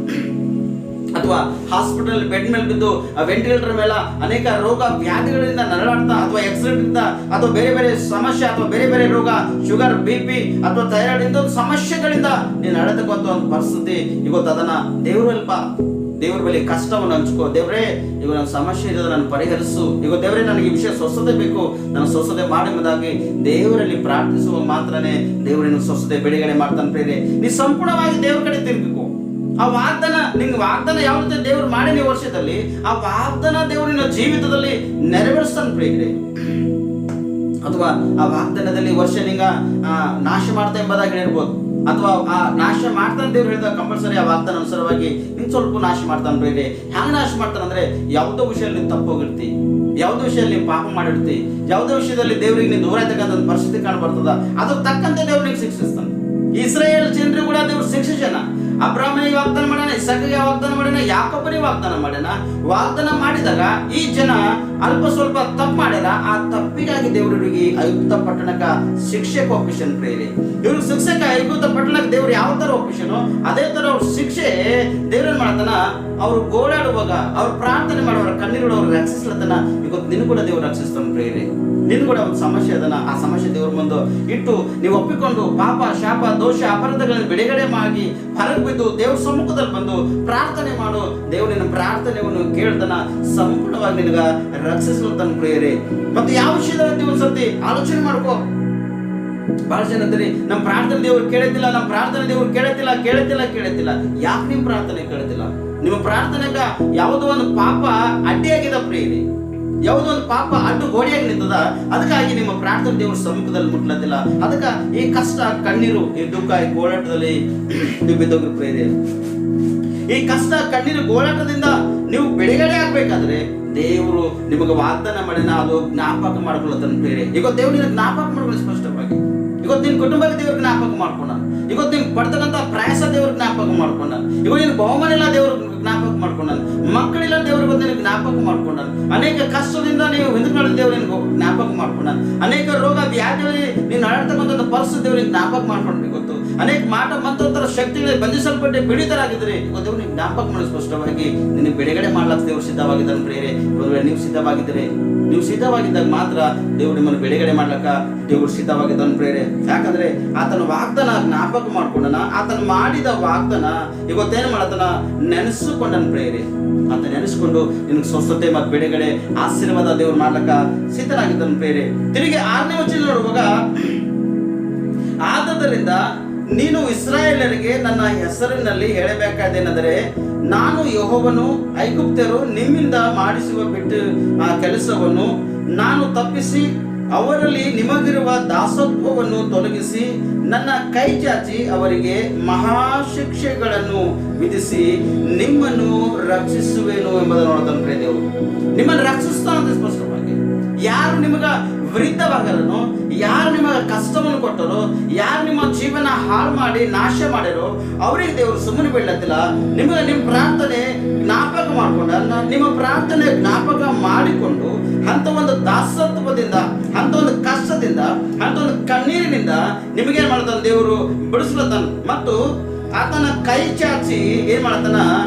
ಅಥವಾ ಹಾಸ್ಪಿಟಲ್ ಬೆಡ್ ಮೇಲೆ ಬಿದ್ದು ವೆಂಟಿಲೇಟರ್ ಮೇಲೆ ಅನೇಕ ರೋಗ ವ್ಯಾಧಿಗಳಿಂದ ನರಳಾಡ್ತಾ, ಅಥವಾ ಆಕ್ಸಿಡೆಂಟ್ ಇಂದ, ಅಥವಾ ಬೇರೆ ಬೇರೆ ಸಮಸ್ಯೆ, ಅಥವಾ ಬೇರೆ ಬೇರೆ ರೋಗ, ಶುಗರ್, BP ಅಥವಾ ಥೈರಾಯ್ಡ್, ಇಂಥ ಸಮಸ್ಯೆಗಳಿಂದ ನೀನು ಅಳೆತಕ್ಕಂಥ ಒಂದು ಪರಿಸ್ಥಿತಿ ಇವತ್ತು ಅದನ್ನ ದೇವರಲ್ಪ ದೇವ್ರ ಬಳಿ ಕಷ್ಟವನ್ನು ಹಂಚ್ಕೋ. ದೇವ್ರೇ, ಈಗ ನನ್ನ ಸಮಸ್ಯೆ ಇರೋದು ನಾನು ಪರಿಹರಿಸು. ಈಗ ದೇವರೇ, ನನಗೆ ಈ ವಿಷಯ ಸ್ವಸ್ಥತೆ ಬೇಕು, ನಾನು ಸ್ವಸ್ಥತೆ ಮಾಡುವುದಾಗಿ ದೇವರಲ್ಲಿ ಪ್ರಾರ್ಥಿಸುವ ಮಾತ್ರನೇ ದೇವರನ್ನು ಸ್ವಸ್ಥತೆ ಬಿಡುಗಡೆ ಮಾಡ್ತಾನೆ ಪ್ರೇರೆ. ನೀ ಸಂಪೂರ್ಣವಾಗಿ ದೇವ್ರ ಕಡೆ ತಿರುಗಿಕೋ. ಆ ವಾಗ್ದಾನ ನಿಂಗೆ ವಾಗ್ದಾನ ಯಾವ ರೀತಿ ದೇವರು ಮಾಡಿ ನೀವು ವರ್ಷದಲ್ಲಿ ಆ ವಾಗ್ದಾನ ದೇವರಿನ ಜೀವಿತದಲ್ಲಿ ನೆರವೇರಿಸ್ತಾನೆ ಪ್ರಿಯರೇ. ಅಥವಾ ಆ ವಾಗ್ದಾನದಲ್ಲಿ ವರ್ಷ ನಿಂಗ ನಾಶ ಮಾಡ್ತಾ ಎಂಬುದಾಗಿ ಹೇಳಿರ್ಬೋದು, ಅಥವಾ ಆ ನಾಶ ಮಾಡ್ತಾನೆ ದೇವ್ರು ಹೇಳಿದ ಕಂಪಲ್ಸರಿ ಆ ವಾಗ್ದಾನ ಅನುಸಾರವಾಗಿ ನಿನ್ ಸ್ವಲ್ಪ ನಾಶ ಮಾಡ್ತಾನೆ ಪ್ರಿಯರೇ. ಹ್ಯಾಂಗ ನಾಶ ಮಾಡ್ತಾನಂದ್ರೆ ಯಾವುದೋ ವಿಷಯದಲ್ಲಿ ನೀನು ತಪ್ಪೋಗಿರ್ತಿ, ಯಾವುದೋ ವಿಷಯದಲ್ಲಿ ನೀವು ಪಾಪ ಮಾಡಿರ್ತಿ, ಯಾವುದೋ ವಿಷಯದಲ್ಲಿ ದೇವರಿಗೆ ನೀನು ದೂರ ಇರ್ತಕ್ಕಂಥ ಪರಿಸ್ಥಿತಿ ಕಾಣಬರ್ತದ, ಅದ್ರ ತಕ್ಕಂತೆ ದೇವ್ರು ನಿಂಗೆ ಶಿಕ್ಷಿಸ್ತಾನೆ. ಇಸ್ರಾಯೇಲ್ ಜನರು ಕೂಡ ದೇವ್ರು ಶಿಕ್ಷಿಸನ. ಅಬ್ರಾಹ್ಮನಿಗೆ ವಾಗ್ದಾನ ಮಾಡ್ಯಾನ, ಇಸಾಕಿಗೆ ವಾಗ್ದಾನ ಮಾಡ್ಯಾನ, ಯಾಕೋಬನಿಗೆ ವಾಗ್ದಾನ ಮಾಡ್ಯಾನ. ವಾಗ್ದಾನ ಮಾಡಿದಾಗ ಈ ಜನ ಅಲ್ಪ ಸ್ವಲ್ಪ ತಪ್ಪು ಮಾಡ್ಯಾರ. ಆ ತಪ್ಪಿಗಾಗಿ ದೇವರಿಗೆ ಐಗುಪ್ತ ಪಟ್ಟಣಕ್ಕ ಶಿಕ್ಷೆ ಒಪ್ಪಿಸನ್ ಪ್ರೇರಿ. ಇವ್ರಿಗೆ ಶಿಕ್ಷಕ ಐಗುಪ್ತ ಪಟ್ಟಣಕ್ಕೆ ದೇವ್ರು ಯಾವ ತರ ಒಪ್ಪಿಸನೋ ಅದೇ ತರ ಅವ್ರ ಶಿಕ್ಷೆ ದೇವ್ರೇನ್ ಮಾಡ್ತಾನ, ಅವ್ರು ಗೋಳಾಡುವಾಗ ಅವ್ರು ಪ್ರಾರ್ಥನೆ ಮಾಡುವಾಗ ಕಣ್ಣೀರು ಅವ್ರು ರಕ್ಷಿಸ್ಲತನ. ಇವತ್ತು ನಿನ್ ಕೂಡ ದೇವ್ರು ರಕ್ಷಿಸ್ತಾನ ಪ್ರೇರಿ. ನಿನ್ ಕೂಡ ಒಂದು ಸಮಸ್ಯೆ ಅದನ್ನ, ಆ ಸಮಸ್ಯೆ ದೇವ್ರ ಮುಂದೆ ಇಟ್ಟು ನೀವು ಒಪ್ಪಿಕೊಂಡು ಪಾಪ ಶಾಪ ದೋಷ ಅಪರಾಧಗಳನ್ನು ಬಿಡುಗಡೆ ಮಾಡಿ ಹೊರಗೆ ಬಿದ್ದು ದೇವ್ರ ಸಮ್ಮುಖದಲ್ಲಿ ಬಂದು ಪ್ರಾರ್ಥನೆ ಮಾಡು. ದೇವರಿನ ಪ್ರಾರ್ಥನೆಯನ್ನು ಕೇಳ್ತಾನ, ಸಂಪೂರ್ಣವಾಗಿ ನಿನಗ ರಕ್ಷಿಸ್ಲತನ ಪ್ರಿಯರೇ. ಮತ್ತೆ ಯಾವ ವಿಷಯದಲ್ಲಿ ಒಂದ್ಸತಿ ಆಲೋಚನೆ ಮಾಡ್ಕೋ. ಬಹಳ ಜನ ಅಂತೀರಿ ನಮ್ಮ ಪ್ರಾರ್ಥನೆ ದೇವ್ರು ಕೇಳತಿಲ್ಲ, ನಮ್ಮ ಪ್ರಾರ್ಥನೆ ದೇವ್ರು ಕೇಳತಿಲ್ಲ. ಯಾಕೆ ನಿಮ್ ಪ್ರಾರ್ಥನೆ ಕೇಳತಿಲ್ಲ? ನಿಮ್ಮ ಪ್ರಾರ್ಥನೆಗ ಯಾವುದೋ ಒಂದು ಪಾಪ ಅಡ್ಡಿಯಾಗಿದೆ ಪ್ರಿಯರೇ, ಯಾವುದೋ ಒಂದು ಪಾಪ ಅಡ್ಡು ಗೋಡೆಯಾಗಿ ನಿಂತದ. ಅದಕ್ಕಾಗಿ ನಿಮ್ಮ ಪ್ರಾರ್ಥನೆ ದೇವರ ಸಮ್ಮುಖದಲ್ಲಿ ಮುಟ್ಲತ್ತಿಲ್ಲ. ಅದಕ್ಕೆ ಈ ಕಷ್ಟ ಕಣ್ಣೀರು ಈ ದುಃಖ ಈ ಗೋಳಾಟದಲ್ಲಿ ನೀವು ಬಿದ್ದೋಗ್ರಿ ಪ್ರೇರೆ. ಈ ಕಷ್ಟ ಕಣ್ಣೀರು ಗೋಳಾಟದಿಂದ ನೀವು ಬಿಡುಗಡೆ ಆಗ್ಬೇಕಾದ್ರೆ ದೇವರು ನಿಮಗೆ ವಾಗ್ದಾನ ಮಾಡಿನ ಅದು ಜ್ಞಾಪಕ ಮಾಡ್ಕೊಳ್ಳೋದನ್ನ ಪ್ರೇರೆ. ಈಗ ದೇವ್ರು ನಿನಗೆ ಜ್ಞಾಪಕ ಮಾಡ್ಕೊಳ್ಳಿ ಸ್ಪಷ್ಟವಾಗಿ. ಇವತ್ತು ನಿನ್ ಕುಟುಂಬಕ್ಕೆ ದೇವ್ರ ಜ್ಞಾಪಕ ಮಾಡ್ಕೊಂಡ, ಇವತ್ತು ನಿನ್ ಪಡ್ತಕ್ಕಂಥ ಪ್ರಯಾಸ ದೇವ್ರ ಜ್ಞಾಪಕ ಮಾಡ್ಕೊಂಡ, ಇವಾಗ ನಿನ್ ಬಹುಮಾನ ಇಲ್ಲ ದೇವ್ರ ಜ್ಞಾಪಕ ಮಾಡ್ಕೊಂಡ, ಮಕ್ಕಳಿಲ್ಲ ದೇವ್ರ ಬಗ್ಗೆ ಜ್ಞಾಪಕ ಮಾಡ್ಕೊಂಡ, ಅನೇಕ ಕಷ್ಟದಿಂದ ನೀವು ಹಿಂದುಗಡೆ ದೇವ್ರ ಜ್ಞಾಪಕ ಮಾಡ್ಕೊಂಡ, ಅನೇಕ ರೋಗ ವ್ಯಾಧಿಯಲ್ಲಿ ನೀನು ನಡತಕ್ಕಂಥ ಪರಿಸ್ಥಿತಿ ದೇವ್ರಿಗೆ ಜ್ಞಾಪಕ ಮಾಡ್ಕೊಂಡ್ರಿ. ಗೊತ್ತು ಅನೇಕ ಮಾಟ ಮಂತ್ರ ಶಕ್ತಿಗಳಿಗೆ ಬಂಧಿಸಲ್ಪಟ್ಟೆ ಪೀಡಿತರಾಗಿದ್ರಿ. ದೇವ್ರ ನೀವು ಜ್ಞಾಪಕ ಮಾಡಿ ಸ್ಪಷ್ಟವಾಗಿ ನಿನಗೆ ಬಿಡುಗಡೆ ಮಾಡ್ಲಾಕ ದೇವ್ರು ಸಿದ್ಧವಾಗಿದ್ದಾನೆ ಪ್ರೇರೆ. ನೀವು ಸಿದ್ಧವಾಗಿದ್ದರೆ, ನೀವು ಸಿದ್ಧವಾಗಿದ್ದಾಗ ಮಾತ್ರ ದೇವ್ರು ನಿಮ್ಮನ್ನು ಬಿಡುಗಡೆ ಮಾಡ್ಲಕ್ಕ ದೇವ್ರು ಸಿದ್ಧವಾಗಿದ್ದಾನೆ ಪ್ರೇರೆ. ಯಾಕಂದ್ರೆ ಆತನ ವಾಗ್ದಾನ ಜ್ಞಾಪಕ ಮಾಡ್ಕೊಂಡನ, ಆತನ ಮಾಡಿದ ವಾಗ್ದಾನ ಇವತ್ತೇನು ಮಾಡತನ ನೆನೆಸಿಕೊಂಡನ ಪ್ರೇರೆ. ಆತ ನೆನೆಸ್ಕೊಂಡು ನಿನಗೆ ಸ್ವಸ್ಥತೆ ಮತ್ತು ಬಿಡುಗಡೆ ಆಶೀರ್ವಾದ ದೇವ್ರು ಮಾಡ್ಲಕ್ಕ ಸಿದ್ಧನಾಗಿದ್ದಾನೆ ಪ್ರೇರೆ. ತಿರುಗಿ 6ನೇ ವಚನ ನೋಡುವಾಗ, ಆದದರಿಂದ ನೀನು ಇಸ್ರಾಯೇಲರಿಗೆ ನನ್ನ ಹೆಸರಿನಲ್ಲಿ ಹೇಳಬೇಕಾದೇನೆಂದರೆ, ನಾನು ಯೆಹೋವನು, ಐಗುಪ್ತ್ಯರು ನಿಮ್ಮಿಂದ ಮಾಡಿಸುವ ಬಿಟ್ಟು ಆ ಕೆಲಸವನ್ನು ನಾನು ತಪ್ಪಿಸಿ ಅವರಲ್ಲಿ ನಿಮಗಿರುವ ದಾಸತ್ವವನ್ನು ತೊಲಗಿಸಿ ನನ್ನ ಕೈ ಚಾಚಿ ಅವರಿಗೆ ಮಹಾಶಿಕ್ಷೆಗಳನ್ನು ವಿಧಿಸಿ ನಿಮ್ಮನ್ನು ರಕ್ಷಿಸುವೆನು ಎಂಬುದನ್ನು ನೋಡ್ತಾನೆ ಪ್ರಿಯ ದೇವರು. ನಿಮ್ಮನ್ನು ರಕ್ಷಿಸ್ತಾನಂತೆ ಸ್ಪಷ್ಟವಾಗಿ. ಯಾರು ನಿಮಗ ವಿರುದ್ಧವಾಗಲನು, ಯಾರು ನಿಮಗೆ ಕಷ್ಟವನ್ನು ಕೊಟ್ಟರು, ಯಾರು ನಿಮ್ಮ ಜೀವನ ಹಾಳು ಮಾಡಿ ನಾಶ ಮಾಡಿರೋ ಅವರಿಗೆ ದೇವರು ಸುಮ್ಮನೆ ಬೀಳತ್ತಿಲ್ಲ. ನಿಮಗೆ ನಿಮ್ಮ ಪ್ರಾರ್ಥನೆ ಜ್ಞಾಪಕ ಮಾಡಿಕೊಂಡ, ನಿಮ್ಮ ಪ್ರಾರ್ಥನೆ ಜ್ಞಾಪಕ ಮಾಡಿಕೊಂಡು ಅಂತ ಒಂದು ದಾಸತ್ವದಿಂದ, ಅಂತ ಒಂದು ಕಷ್ಟದಿಂದ, ಅಂತ ಒಂದು ಕಣ್ಣೀರಿನಿಂದ ನಿಮಗೇನ್ ಮಾಡ್ತಾನೆ ದೇವರು ಬಿಡಿಸ್ಲತ್ತಾನ. ಮತ್ತು ಆತನ ಕೈ ಚಾಚಿ ಏನ್ ಮಾಡತನ,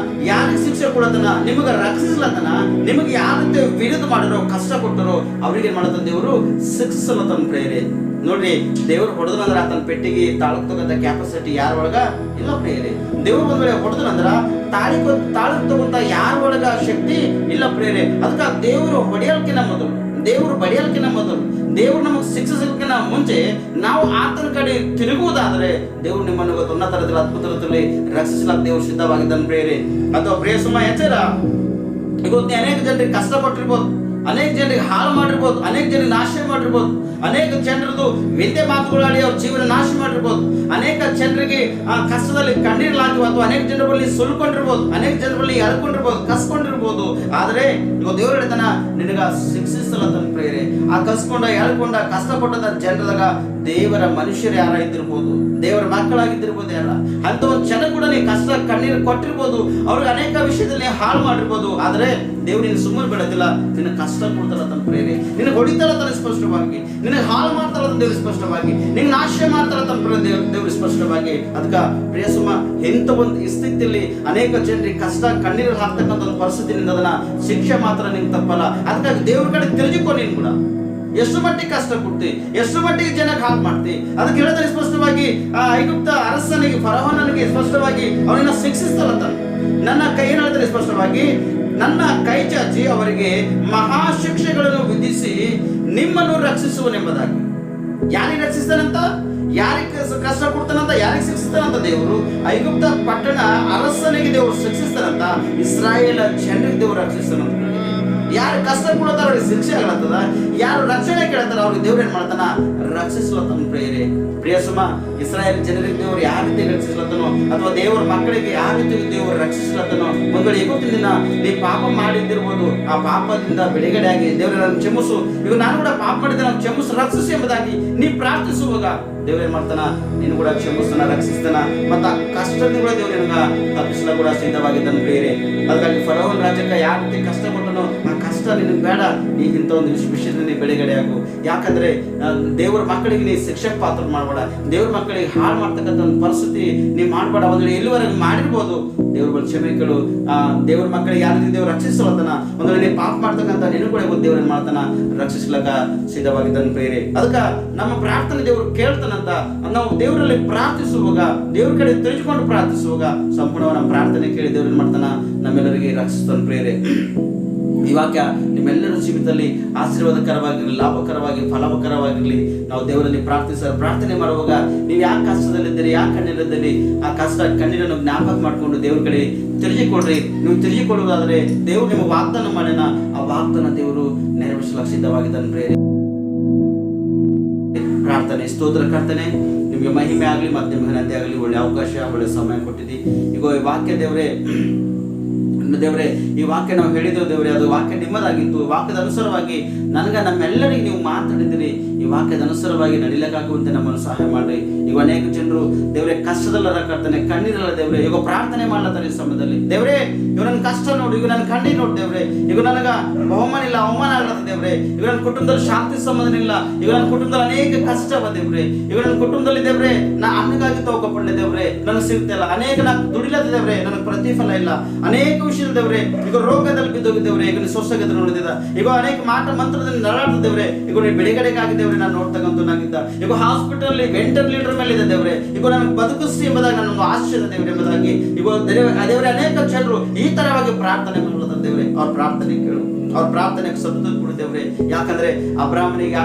ಯಾರಿಗೆ ಶಿಕ್ಷೆ ಕೊಡತನ, ನಿಮಗೆ ರಕ್ಷಿಸ್ಲತನ. ನಿಮಗೆ ಯಾವ ರೀತಿ ವಿರುದ್ಧ ಮಾಡಿರೋ, ಕಷ್ಟ ಕೊಟ್ಟರೋ ಅವ್ರಿಗೆ ಏನ್ ಮಾಡತನ ದೇವರು ಶಿಕ್ಷಿಸ್ಲತನ ಪ್ರೇರೆ. ನೋಡ್ರಿ, ದೇವ್ರು ಹೊಡೆದ್ರಂದ್ರ ಆತನ ಪೆಟ್ಟಿಗೆ ತಾಳಕ್ ತಗೊಂಡ ಕ್ಯಾಪಾಸಿಟಿ ಯಾರ ಒಳಗ ಇಲ್ಲ ಪ್ರೇರೆ. ದೇವ್ರು ಒಂದ್ ವೇಳೆ ಹೊಡೆದ್ರಂದ್ರ ತಾಳಕ್ ತಗೊಂಡ ಯಾರ ಒಳಗ ಶಕ್ತಿ ಇಲ್ಲ ಪ್ರೇರೆ. ಅದಕ್ಕ ದೇವರು ಹೊಡೆಯಲ್ಕಿನ ಮೊದಲು, ದೇವರು ಬಡಿಯಲ್ಕಿನ ಮೊದಲು, ದೇವ್ರು ನಮಗೆ ಶಿಕ್ಷಿಸಲಿಕ್ಕಿನ ಮುಂಚೆ ನಾವು ಆತನ ಕಡೆ ತಿರುಗುವುದಾದ್ರೆ ದೇವ್ರು ನಿಮ್ಮನ್ನು ಉನ್ನತ ತರದಲ್ಲಿ ಅದ್ಭುತ ರೀತಿಯಲ್ಲಿ ರಕ್ಷಿಸಲಾಕ ದೇವ್ರು ಸಿದ್ಧವಾಗಿದ್ದಾನೆ ಪ್ರೇರೆ. ಅಥವಾ ಪ್ರಿಯ ಸುಮ ಎಚ್ಚರ, ಇವತ್ತು ಅನೇಕ ಜನರಿಗೆ ಕಷ್ಟ ಕೊಟ್ಟಿರ್ಬೋದು, ಅನೇಕ ಜನರಿಗೆ ಹಾಳು ಮಾಡಿರ್ಬೋದು, ಅನೇಕ ಜನರಿಗೆ ನಾಶ ಮಾಡಿರ್ಬೋದು, ಅನೇಕ ಜನರದು ವಿದ್ಯೆ ಮಾತುಗಳಾಡಿ ಅವ್ರ ಜೀವನ ನಾಶ ಮಾಡಿರ್ಬೋದು, ಅನೇಕ ಜನರಿಗೆ ಆ ಕಷ್ಟದಲ್ಲಿ ಕಣ್ಣೀರ್ಲಾಗಿವ, ಅಥವಾ ಅನೇಕ ಜನರ ಬಳಿ ಸುಲ್ಕೊಂಡಿರ್ಬೋದು, ಅನೇಕ ಜನರ ಬಳಿ ಎಳ್ಕೊಂಡಿರ್ಬೋದು, ಕಸ್ಕೊಂಡಿರ್ಬೋದು. ಆದ್ರೆ ಇವಾಗ ದೇವ್ರ ಹೇಳ್ತಾನ ನಿನಗ ಶಿಕ್ಷಿಸಲತನ ಪ್ರೇರೆ. ಆ ಕಸ್ಕೊಂಡ ಎಳ್ಕೊಂಡ ಕಷ್ಟಪಟ್ಟದ ಜನರದಾಗ ದೇವರ ಮನುಷ್ಯರು ಯಾರ ಇದ್ದಿರ್ಬೋದು, ದೇವರ ಮಕ್ಕಳಾಗಿದ್ದಿರ್ಬೋದು, ಯಾರ ಅಂತ ಒಂದು ಜನ ಕೂಡ ನೀ ಕಷ್ಟ ಕಣ್ಣೀರು ಕೊಟ್ಟಿರ್ಬೋದು, ಅವ್ರಿಗೆ ಅನೇಕ ವಿಷಯದಲ್ಲಿ ಹಾಳು ಮಾಡಿರ್ಬೋದು. ಆದ್ರೆ ದೇವ್ರು ನಿನ್ನ ಸುಮ್ಮನೆ ಬಿಡೋದಿಲ್ಲ, ನಿನ್ನ ಕಷ್ಟ ಕೊಡ್ತಾರ ತನ್ನ ಪ್ರೇರೆ, ನಿನಗೆ ಹೊಡಿತಾರ ತನ್ನ ಸ್ಪಷ್ಟವಾಗಿ, ನಿನಗೆ ಹಾಳು ಮಾಡ್ತಾರ ದೇವ್ರು ಸ್ಪಷ್ಟವಾಗಿ, ನಿಂಗೆ ನಾಶ ಮಾಡ್ತಾರ ತನ್ನ ದೇವ್ರು ಸ್ಪಷ್ಟವಾಗಿ. ಅದಕ್ಕ ಪ್ರಿಯ ಸುಮ, ಎಂತ ಒಂದು ಸ್ಥಿತಿಯಲ್ಲಿ ಅನೇಕ ಜನರಿಗೆ ಕಷ್ಟ ಕಣ್ಣೀರು ಹಾಕ್ತಕ್ಕಂಥ ಒಂದು ಪರಿಸ್ಥಿತಿನಿಂದ ಅದನ್ನ ಶಿಕ್ಷೆ ಮಾತ್ರ ನಿಂಗೆ ತಪ್ಪಲ್ಲ. ಅದಕ್ಕಾಗಿ ದೇವ್ರ ಕಡೆ ತಿರುಗಿಕೊ. ನೀನು ಕೂಡ ಎಷ್ಟು ಮಟ್ಟಿಗೆ ಕಷ್ಟ ಕೊಡ್ತಿ, ಎಷ್ಟು ಮಟ್ಟಿಗೆ ಜನಕ್ಕೆ ಹಾಳು ಮಾಡ್ತಿ, ಅದಕ್ಕೆ ಹೇಳಿದ್ರೆ ಸ್ಪಷ್ಟವಾಗಿ ಆ ಐಗುಪ್ತ ಅರಸನಿಗೆ, ಫರೋಹನಿಗೆ ಸ್ಪಷ್ಟವಾಗಿ ಅವನನ್ನ ಶಿಕ್ಷಿಸ್ತಲತ್ತ. ನನ್ನ ಕೈ ಹೇಳಿದ್ರೆ ಸ್ಪಷ್ಟವಾಗಿ, ನನ್ನ ಕೈ ಚಾಚಿ ಅವರಿಗೆ ಮಹಾಶಿಕ್ಷೆಗಳನ್ನು ವಿಧಿಸಿ ನಿಮ್ಮನ್ನು ರಕ್ಷಿಸುವನೆಂಬುದಾಗಿ. ಯಾರಿಗೆ ರಕ್ಷಿಸ್ತಾನಂತ? ಯಾರಿಗೆ ಕಷ್ಟ ಕೊಡ್ತಾನಂತ, ಯಾರಿಗೆ ಶಿಕ್ಷಿಸ್ತಾನಂತ ದೇವರು? ಐಗುಪ್ತ ಪಟ್ಟಣ ಅರಸನಿಗೆ ದೇವರು ಶಿಕ್ಷಿಸ್ತಾನಂತ, ಇಸ್ರಾಯೇಲ್ ಜನರಿಗೆ ದೇವರು ರಕ್ಷಿಸ್ತಾನಂತ. ಯಾರು ಕಷ್ಟ ಕೊಡ್ತಾರ ಅವ್ರಿಗೆ ಶಿಕ್ಷೆ ಆಗತ್ತದ, ಯಾರು ರಕ್ಷಣೆ ಕೇಳ್ತಾರ ಅವ್ರಿಗೆ ದೇವ್ರು ಏನ್ ಮಾಡ್ತಾನ? ರಕ್ಷಿಸ್ಲತ್ತನ ಪ್ರೇರೆ. ಪ್ರಿಯ ಸುಮ, ಇಸ್ರಾಯೇಲ್ ಜನರಿಗೆ ದೇವರು ಯಾವ ರೀತಿ ರಕ್ಷಿಸ್ಲತ್ತನೋ, ಅಥವಾ ದೇವರ ಮಕ್ಕಳಿಗೆ ಯಾವ ರೀತಿ ದೇವರು ರಕ್ಷಿಸ್ಲತ್ತನೋ, ಒಂದು ವೇಳೆ ಇವತ್ತಿನ ದಿನ ನೀ ಪಾಪ ಮಾಡಿದ್ದಿರ್ಬೋದು, ಆ ಪಾಪದಿಂದ ಬಿಡುಗಡೆ ಆಗಿ ದೇವರ ನಾನು ಕ್ಷಮಿಸು, ಈಗ ನಾನು ಕೂಡ ಪಾಪ ಮಾಡಿದ್ರೆ ನಾನು ಕ್ಷಮಿಸು, ರಕ್ಷಿಸಿ ಎಂಬುದಾಗಿ ನೀ ಪ್ರಾರ್ಥಿಸುವಾಗ ದೇವ್ರ ಏನ್ ಮಾಡ್ತಾನ? ನೀನು ಕೂಡ ಕ್ಷಮಿಸ್ತಾನ, ರಕ್ಷಿಸ್ತಾನ, ಮತ್ತ ಕಷ್ಟದಿಂದ ಕೂಡ ದೇವ್ರ ನಿನಗ ತಪ್ಪಿಸಲು ಕೂಡ ಸಿದ್ಧವಾಗಿದ್ದಾನೆ ಪ್ರಿಯರೇ. ಅದಕ್ಕಾಗಿ ಫರೋಹನ ರಾಜ್ಯಕ್ಕೆ ಯಾವ ರೀತಿ ಕಷ್ಟ ಕೊಟ್ಟನೋ ಆ ಕಷ್ಟ ನಿನಗೆ ಬೇಡ. ನೀ ಇಂಥ ಒಂದು ವಿಷಯದಲ್ಲಿ ನೀ ಬಿಡುಗಡೆ ಆಗು. ಯಾಕಂದ್ರೆ ದೇವ್ರ ಮಕ್ಕಳಿಗೆ ನೀ ಶಿಕ್ಷಕ ಪಾತ್ರ ಮಾಡಬೇಡ, ದೇವ್ರ ಮಕ್ಕಳಿಗೆ ಹಾಳು ಮಾಡ್ತಕ್ಕಂಥ ಒಂದು ಪರಿಸ್ಥಿತಿ ನೀ ಮಾಡಬೇಡ. ಒಂದು ಎಲ್ಲಿವರೆಗೆ ಮಾಡಿರ್ಬೋದು ದೇವ್ರ ಬಳಿ ಕ್ಷಮೆ ಕೇಳು. ದೇವ್ರ ಮಕ್ಕಳಿಗೆ ಯಾವ ರೀತಿ ದೇವ್ರು ರಕ್ಷಿಸಲತ್ತಾನ, ಒಂದು ವೇಳೆ ನೀ ಪಾಪ ಮಾಡ್ತಕ್ಕಂಥ ನಿನಗೂ ಕೂಡ ದೇವ್ರ ಏನ್ ಮಾಡ್ತಾನ? ರಕ್ಷಿಸ್ಲಕ್ಕ ಸಿದ್ಧವಾಗಿದ್ದಾನೆ ಪ್ರಿಯರೇ. ಅದಕ್ಕೆ ನಮ್ಮ ಪ್ರಾರ್ಥನೆ ದೇವ್ರು ಕೇಳ್ತಾನಂತ ನಾವು ದೇವರಲ್ಲಿ ಪ್ರಾರ್ಥಿಸುವಾಗ, ದೇವ್ರ ಕಡೆ ತಿರುಗಿಕೊಂಡು ಪ್ರಾರ್ಥಿಸುವಾಗ ಸಂಪೂರ್ಣ ನಮ್ಮ ಪ್ರಾರ್ಥನೆ ಕೇಳಿ ದೇವ್ರ ಏನ್ ಮಾಡ್ತಾನ? ನಮ್ಮೆಲ್ಲರಿಗೆ ರಕ್ಷಿಸ್ತಾನೆ ಪ್ರಿಯರೇ. ಈ ವಾಕ್ಯ ನಿಮ್ಮೆಲ್ಲರ ಜೀವಿತದಲ್ಲಿ ಆಶೀರ್ವಾದಕರವಾಗಿರಲಿ, ಲಾಭಕರವಾಗಿ, ಫಲಕರವಾಗಿರಲಿ. ನಾವು ದೇವರಲ್ಲಿ ಪ್ರಾರ್ಥನೆ ಮಾಡುವಾಗ ನೀವು ಯಾವ ಕಷ್ಟದಲ್ಲಿದ್ದೀರಿ, ಯಾವ ಕಣ್ಣೀರಿದ್ದಲ್ಲಿ ಆ ಕಷ್ಟ ಕಣ್ಣೀರನ್ನು ಜ್ಞಾಪಕ ಮಾಡಿಕೊಂಡು ದೇವ್ರ ಕಡೆ ತಿರುಗಿಕೊಡ್ರಿ. ನೀವು ತಿರುಗಿಕೊಳ್ಳುವುದಾದ್ರೆ ದೇವ್ರು ನಿಮಗೆ ವಾಗ್ದಾನ ಮಾಡ್ಯಾನ, ಆ ವಾಗ್ದಾನ ದೇವರು ನೆರವೇರಿಸಲು ಸಿದ್ಧವಾಗಿದ್ದಾನೆ ಪ್ರೇರೆ. ಪ್ರಾರ್ಥನೆ, ಸ್ತೋತ್ರ ಕರ್ತನೆ, ನಿಮಗೆ ಮಹಿಮೆ ಆಗಲಿ ಮತ್ತೆ ಘನತೆ ಆಗಲಿ. ಒಳ್ಳೆ ಅವಕಾಶ, ಒಳ್ಳೆ ಸಮಯ ಕೊಟ್ಟಿದ್ದಿ. ಈಗ ಈ ವಾಕ್ಯ ದೇವರೇ, ಈ ವಾಕ್ಯ ನಾವು ಹೇಳಿದೆವು ದೇವರೇ, ಅದು ವಾಕ್ಯ ನಿಮ್ಮದಾಗಿತ್ತು. ವಾಕ್ಯದ ಅನುಸಾರವಾಗಿ ನಮ್ಮೆಲ್ಲರಿಗೆ ನೀವು ಮಾತಾಡಿದಿರಿ. ಈ ವಾಕ್ಯದ ಅನುಸಾರವಾಗಿ ನಡಿಲಿಕ್ಕಾಗುವಂತೆ ನಮ್ಮನ್ನು ಸಹಾಯ ಮಾಡ್ರಿ. ಈಗ ಅನೇಕ ಜನರು ದೇವರೇ ಕಷ್ಟದಲ್ಲರ ಕರ್ತನೆ, ಕಣ್ಣೀರಲ್ಲ ದೇವರೇ, ಈಗ ಪ್ರಾರ್ಥನೆ ಮಾಡ್ಲತ್ತಾರೆ ಈ ಸಮಯದಲ್ಲಿ. ದೇವರೇ ಇವ ನನ್ನ ಕಷ್ಟ ನೋಡು, ಈಗ ನನ್ನ ಕಣ್ಣೀರು ನೋಡಿ ದೇವ್ರೆ, ಈಗ ನನಗ ಬಹುಮಾನ ಇಲ್ಲ, ಅವಮಾನ ಆಗ್ಲತ್ತ ದೇವ್ರೆ. ಈಗ ನನ್ನ ಕುಟುಂಬದಲ್ಲಿ ಶಾಂತಿ ಸಂಬಂಧ ಇಲ್ಲ, ಈಗ ನನ್ನ ಕುಟುಂಬದಲ್ಲಿ ಅನೇಕ ಕಷ್ಟ ದೇವ್ರೆ. ಈಗ ನನ್ನ ಕುಟುಂಬದಲ್ಲಿ ದೇವ್ರೆ ನಾ ಅನ್ನಕ್ಕಾಗಿ ತಗೋಪಡ್ಲೆ ದೇವ್ರೆ, ನನಗೆ ಸಿಗ್ತಿಲ್ಲ. ಅನೇಕ ನಾ ದುಡಿಲತ್ತ ದೇವ್ರೆ, ನನಗೆ ಪ್ರತಿಫಲ ಇಲ್ಲ. ಅನೇಕ ವಿಷಯದ ದೇವ್ರೆ, ಈಗ ರೋಗದಲ್ಲಿ ಬಿದ್ದೋಗಿದ್ದೇವ್ರೆ, ಈಗ ನೀವು ಸ್ವಸ್ಥಗತಿ ನೋಡಿದ. ಈಗ ಅನೇಕ ಮಂತ್ರದಿಂದ ನರಳಾಡ್ತಿದ್ದೇವ್ರೆ, ಈಗ ನೀವು ಬಿಡುಗಡೆಗಾಗಿದ್ದೇವ್ರೆ. ನಾನು ನೋಡ್ತಕ್ಕಂಥನಾಗಿದ್ದ ಈಗ ಹಾಸ್ಪಿಟಲ್ ವೆಂಟಿಲೇಟರ್ ಮೇಲೆ ಇದೆ ದೇವ್ರೆ, ಈಗ ನನಗೆ ಬದುಕಿಸಿ ಎಂಬುದಾಗಿ ನನ್ನೊಂದು ಆಶ್ಚರ್ಯ ದೇವ್ರೆ ಎಂಬುದಾಗಿ ಈಗ ದೇವರೇ ಅನೇಕ ಜನರು ಈ ತರವಾಗಿ ಪ್ರಾರ್ಥನೆ ಮಾಡಲತ್ತ ದೇವ್ರೆ. ಅವ್ರ ಪ್ರಾರ್ಥನೆ ಕೇಳು, ಅವ್ರ ಪ್ರಾರ್ಥನೆಗೆ ಸದ್ದು ಕೊಡ್ತೇವ್ರೆ. ಯಾಕಂದ್ರೆ ಅಬ್ರಾಹ್ಮನಿಗೆ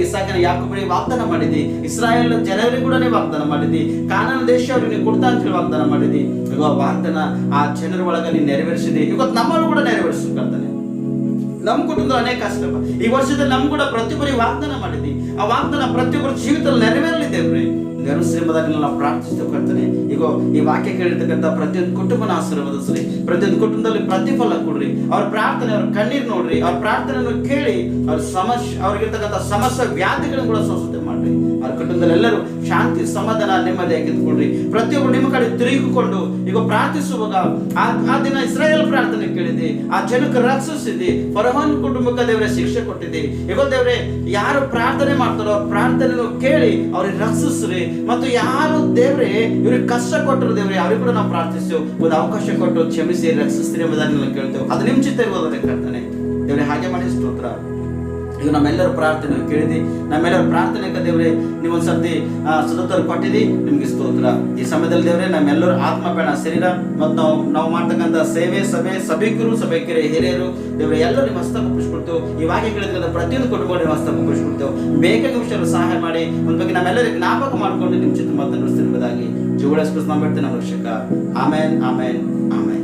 ಇಸಾಕನಿಗೆ ಯಾಕೋಬನಿಗೆ ವಾಗ್ದಾನ ಮಾಡಿದಿ, ಇಸ್ರಾಯೇಲ್ ಜನರಿಗೆ ಕೂಡ ವಾಗ್ದಾನ ಮಾಡಿದಿ, ಕಾನಾನ್ ದೇಶ ಅವ್ರಿಗೆ ನೀವು ಕೊಡ್ತಾ ಅಂತ ಹೇಳಿ ವಾಗ್ದಾನ ಮಾಡಿದಿ. ಈಗ ವಾಗ್ದಾನ ಆ ಜನರ ಒಳಗ ನೀನು ನೆರವೇರಿಸಿದಿ. ಇವತ್ತು ನಮ್ಮನ್ನು ಕೂಡ ನೆರವೇರಿಸ್ತಾನೆ. ನಮ್ಮ ಕುಟುಂಬದ ಅನೇಕ ಕಷ್ಟ ಈ ವರ್ಷದಲ್ಲಿ ನಮ್ ಕೂಡ ಪ್ರತಿಯೊಬ್ಬರಿಗೆ ವಾಗ್ದಾನ ಮಾಡಿದಿ. ಆ ವಾಗ್ದಾನ ಪ್ರತಿಯೊಬ್ಬರ ಜೀವಿತದಲ್ಲಿ ನೆರವೇರಲಿದ್ದೇವ್ರೆ. ನೆರವೇರಿಸಬಹುದಾಗಿ ನಾವು ಪ್ರಾರ್ಥಿಸ್ತೇವೆ ಕರ್ತನೆ. ಈಗ ಈ ವಾಕ್ಯ ಕೇಳಿರ್ತಕ್ಕಂಥ ಪ್ರತಿಯೊಂದು ಕುಟುಂಬನ ಆಶೀರ್ವದಿಸ್ರಿ, ಪ್ರತಿಯೊಂದು ಕುಟುಂಬದಲ್ಲಿ ಪ್ರತಿಫಲ ಕೊಡ್ರಿ. ಅವ್ರ ಪ್ರಾರ್ಥನೆ, ಅವ್ರ ಕಣ್ಣೀರು ನೋಡ್ರಿ, ಅವ್ರ ಪ್ರಾರ್ಥನೆಯನ್ನು ಕೇಳಿ ಅವ್ರಿಗಿರ್ತಕ್ಕಂಥ ಸಮಸ್ಯೆ ವ್ಯಾಧಿಗಳನ್ನು ಕೂಡ ಸ್ವಸ್ಥತೆ ಮಾಡ್ರಿ. ಅವ್ರ ಕುಟುಂಬದಲ್ಲಿ ಎಲ್ಲರೂ ಶಾಂತಿ, ಸಮಾಧಾನ, ನೆಮ್ಮದಿಯಾಗಿ ಇದ್ಕೊಳ್ರಿ. ಪ್ರತಿಯೊಬ್ಬರು ನಿಮ್ಮ ಕಡೆ ತಿರುಗಿಕೊಂಡು ಈಗ ಪ್ರಾರ್ಥಿಸುವಾಗ ಆ ದಿನ ಇಸ್ರಾಯೇಲ್ ಪ್ರಾರ್ಥನೆ ಕೇಳಿದೆ, ಆ ಜನಕ್ಕೆ ರಕ್ಷಿಸಿದಿ. ಫರೋಹನ ಕುಟುಂಬಕ್ಕೆ ದೇವರೇ ಶಿಕ್ಷೆ ಕೊಟ್ಟಿದೆ. ಈಗ ದೇವರೇ ಯಾರು ಪ್ರಾರ್ಥನೆ ಮಾಡ್ತಾರೋ ಅವ್ರ ಪ್ರಾರ್ಥನೆಯನ್ನು ಕೇಳಿ ಅವ್ರಿಗೆ ರಕ್ಷಿಸ್ರಿ. ಮತ್ತು ಯಾರು ದೇವ್ರೆ ಇವ್ರಿಗೆ ಕಷ್ಟ ಕೊಟ್ಟರು ದೇವ್ರೆ ಅವ್ರಿಗೆ ಕೂಡ ನಾವು ಪ್ರಾರ್ಥಿಸ್ತೇವೆ. ಒಂದು ಅವಕಾಶ ಕೊಟ್ಟು ಕ್ಷಮಿಸಿ ರಕ್ಷಿಸ್ತೀರಿ ಎಂಬುದನ್ನು ಕೇಳ್ತೇವೆ. ಅದು ನಿಮ್ಮ ಚಿತ್ತ ಇರುವುದನ್ನು ಕರ್ತನೆ ದೇವ್ರೆ ಹಾಗೆ ಮಾಡಿ ಸ್ತೋತ್ರ. ಈಗ ನಮ್ಮೆಲ್ಲರ ಪ್ರಾರ್ಥನೆ ಕೇಳಿದಿ, ನಮ್ಮೆಲ್ಲರ ಪ್ರಾರ್ಥನೆ ದೇವ್ರೆ ನೀವೊಂದು ಸರ್ತಿ ಸದತರು ಕೊಟ್ಟಿದಿ, ನಿಮ್ಗೆ ಸ್ತೋತ್ರ. ಈ ಸಮಯದಲ್ಲಿ ದೇವ್ರೆ ನಮ್ಮೆಲ್ಲರೂ ಆತ್ಮ ಬೇಡ ಶರೀರ ಮತ್ತು ನಾವು ಮಾಡ್ತಕ್ಕಂಥ ಸೇವೆ, ಸಭಿಕರು, ಸಭೆಕರು, ಹಿರಿಯರು ದೇವ್ರೆ ಎಲ್ಲರೂ ನಿಮ್ಮ ಹಸ್ತ ಒಪ್ಪಿಸ್ಕೊಡ್ತೇವೆ. ಈ ವಾಕ್ಯ ಕೇಳಿದ್ರೆ ಪ್ರತಿಯೊಂದು ಕುಟುಂಬ ನಿಮ್ಮ ಹಸ್ತ ಒಪ್ಪಿಸ್ಕೊಡ್ತೇವೆ. ಬೇಕಾಗಿ ವಿಷಯಗಳು ಸಹಾಯ ಮಾಡಿ ಒಂದ್ ಬಗ್ಗೆ ನಮ್ಮೆಲ್ಲರಿಗೆ ಜ್ಞಾಪಕ ಮಾಡ್ಕೊಂಡು ನಿಮ್ಮ ಚಿತ್ತ ಮಾತನಾಡಿಸ್ತಿರುವುದಾಗಿ ಜೀವಳ ಸ್ಪೃಶ ಮಾಡ್ತೇನೆ ನಮ್ಮ ರಕ್ಷಕ. ಆಮೇನ್, ಆಮೇನ್, ಆಮೇನ್.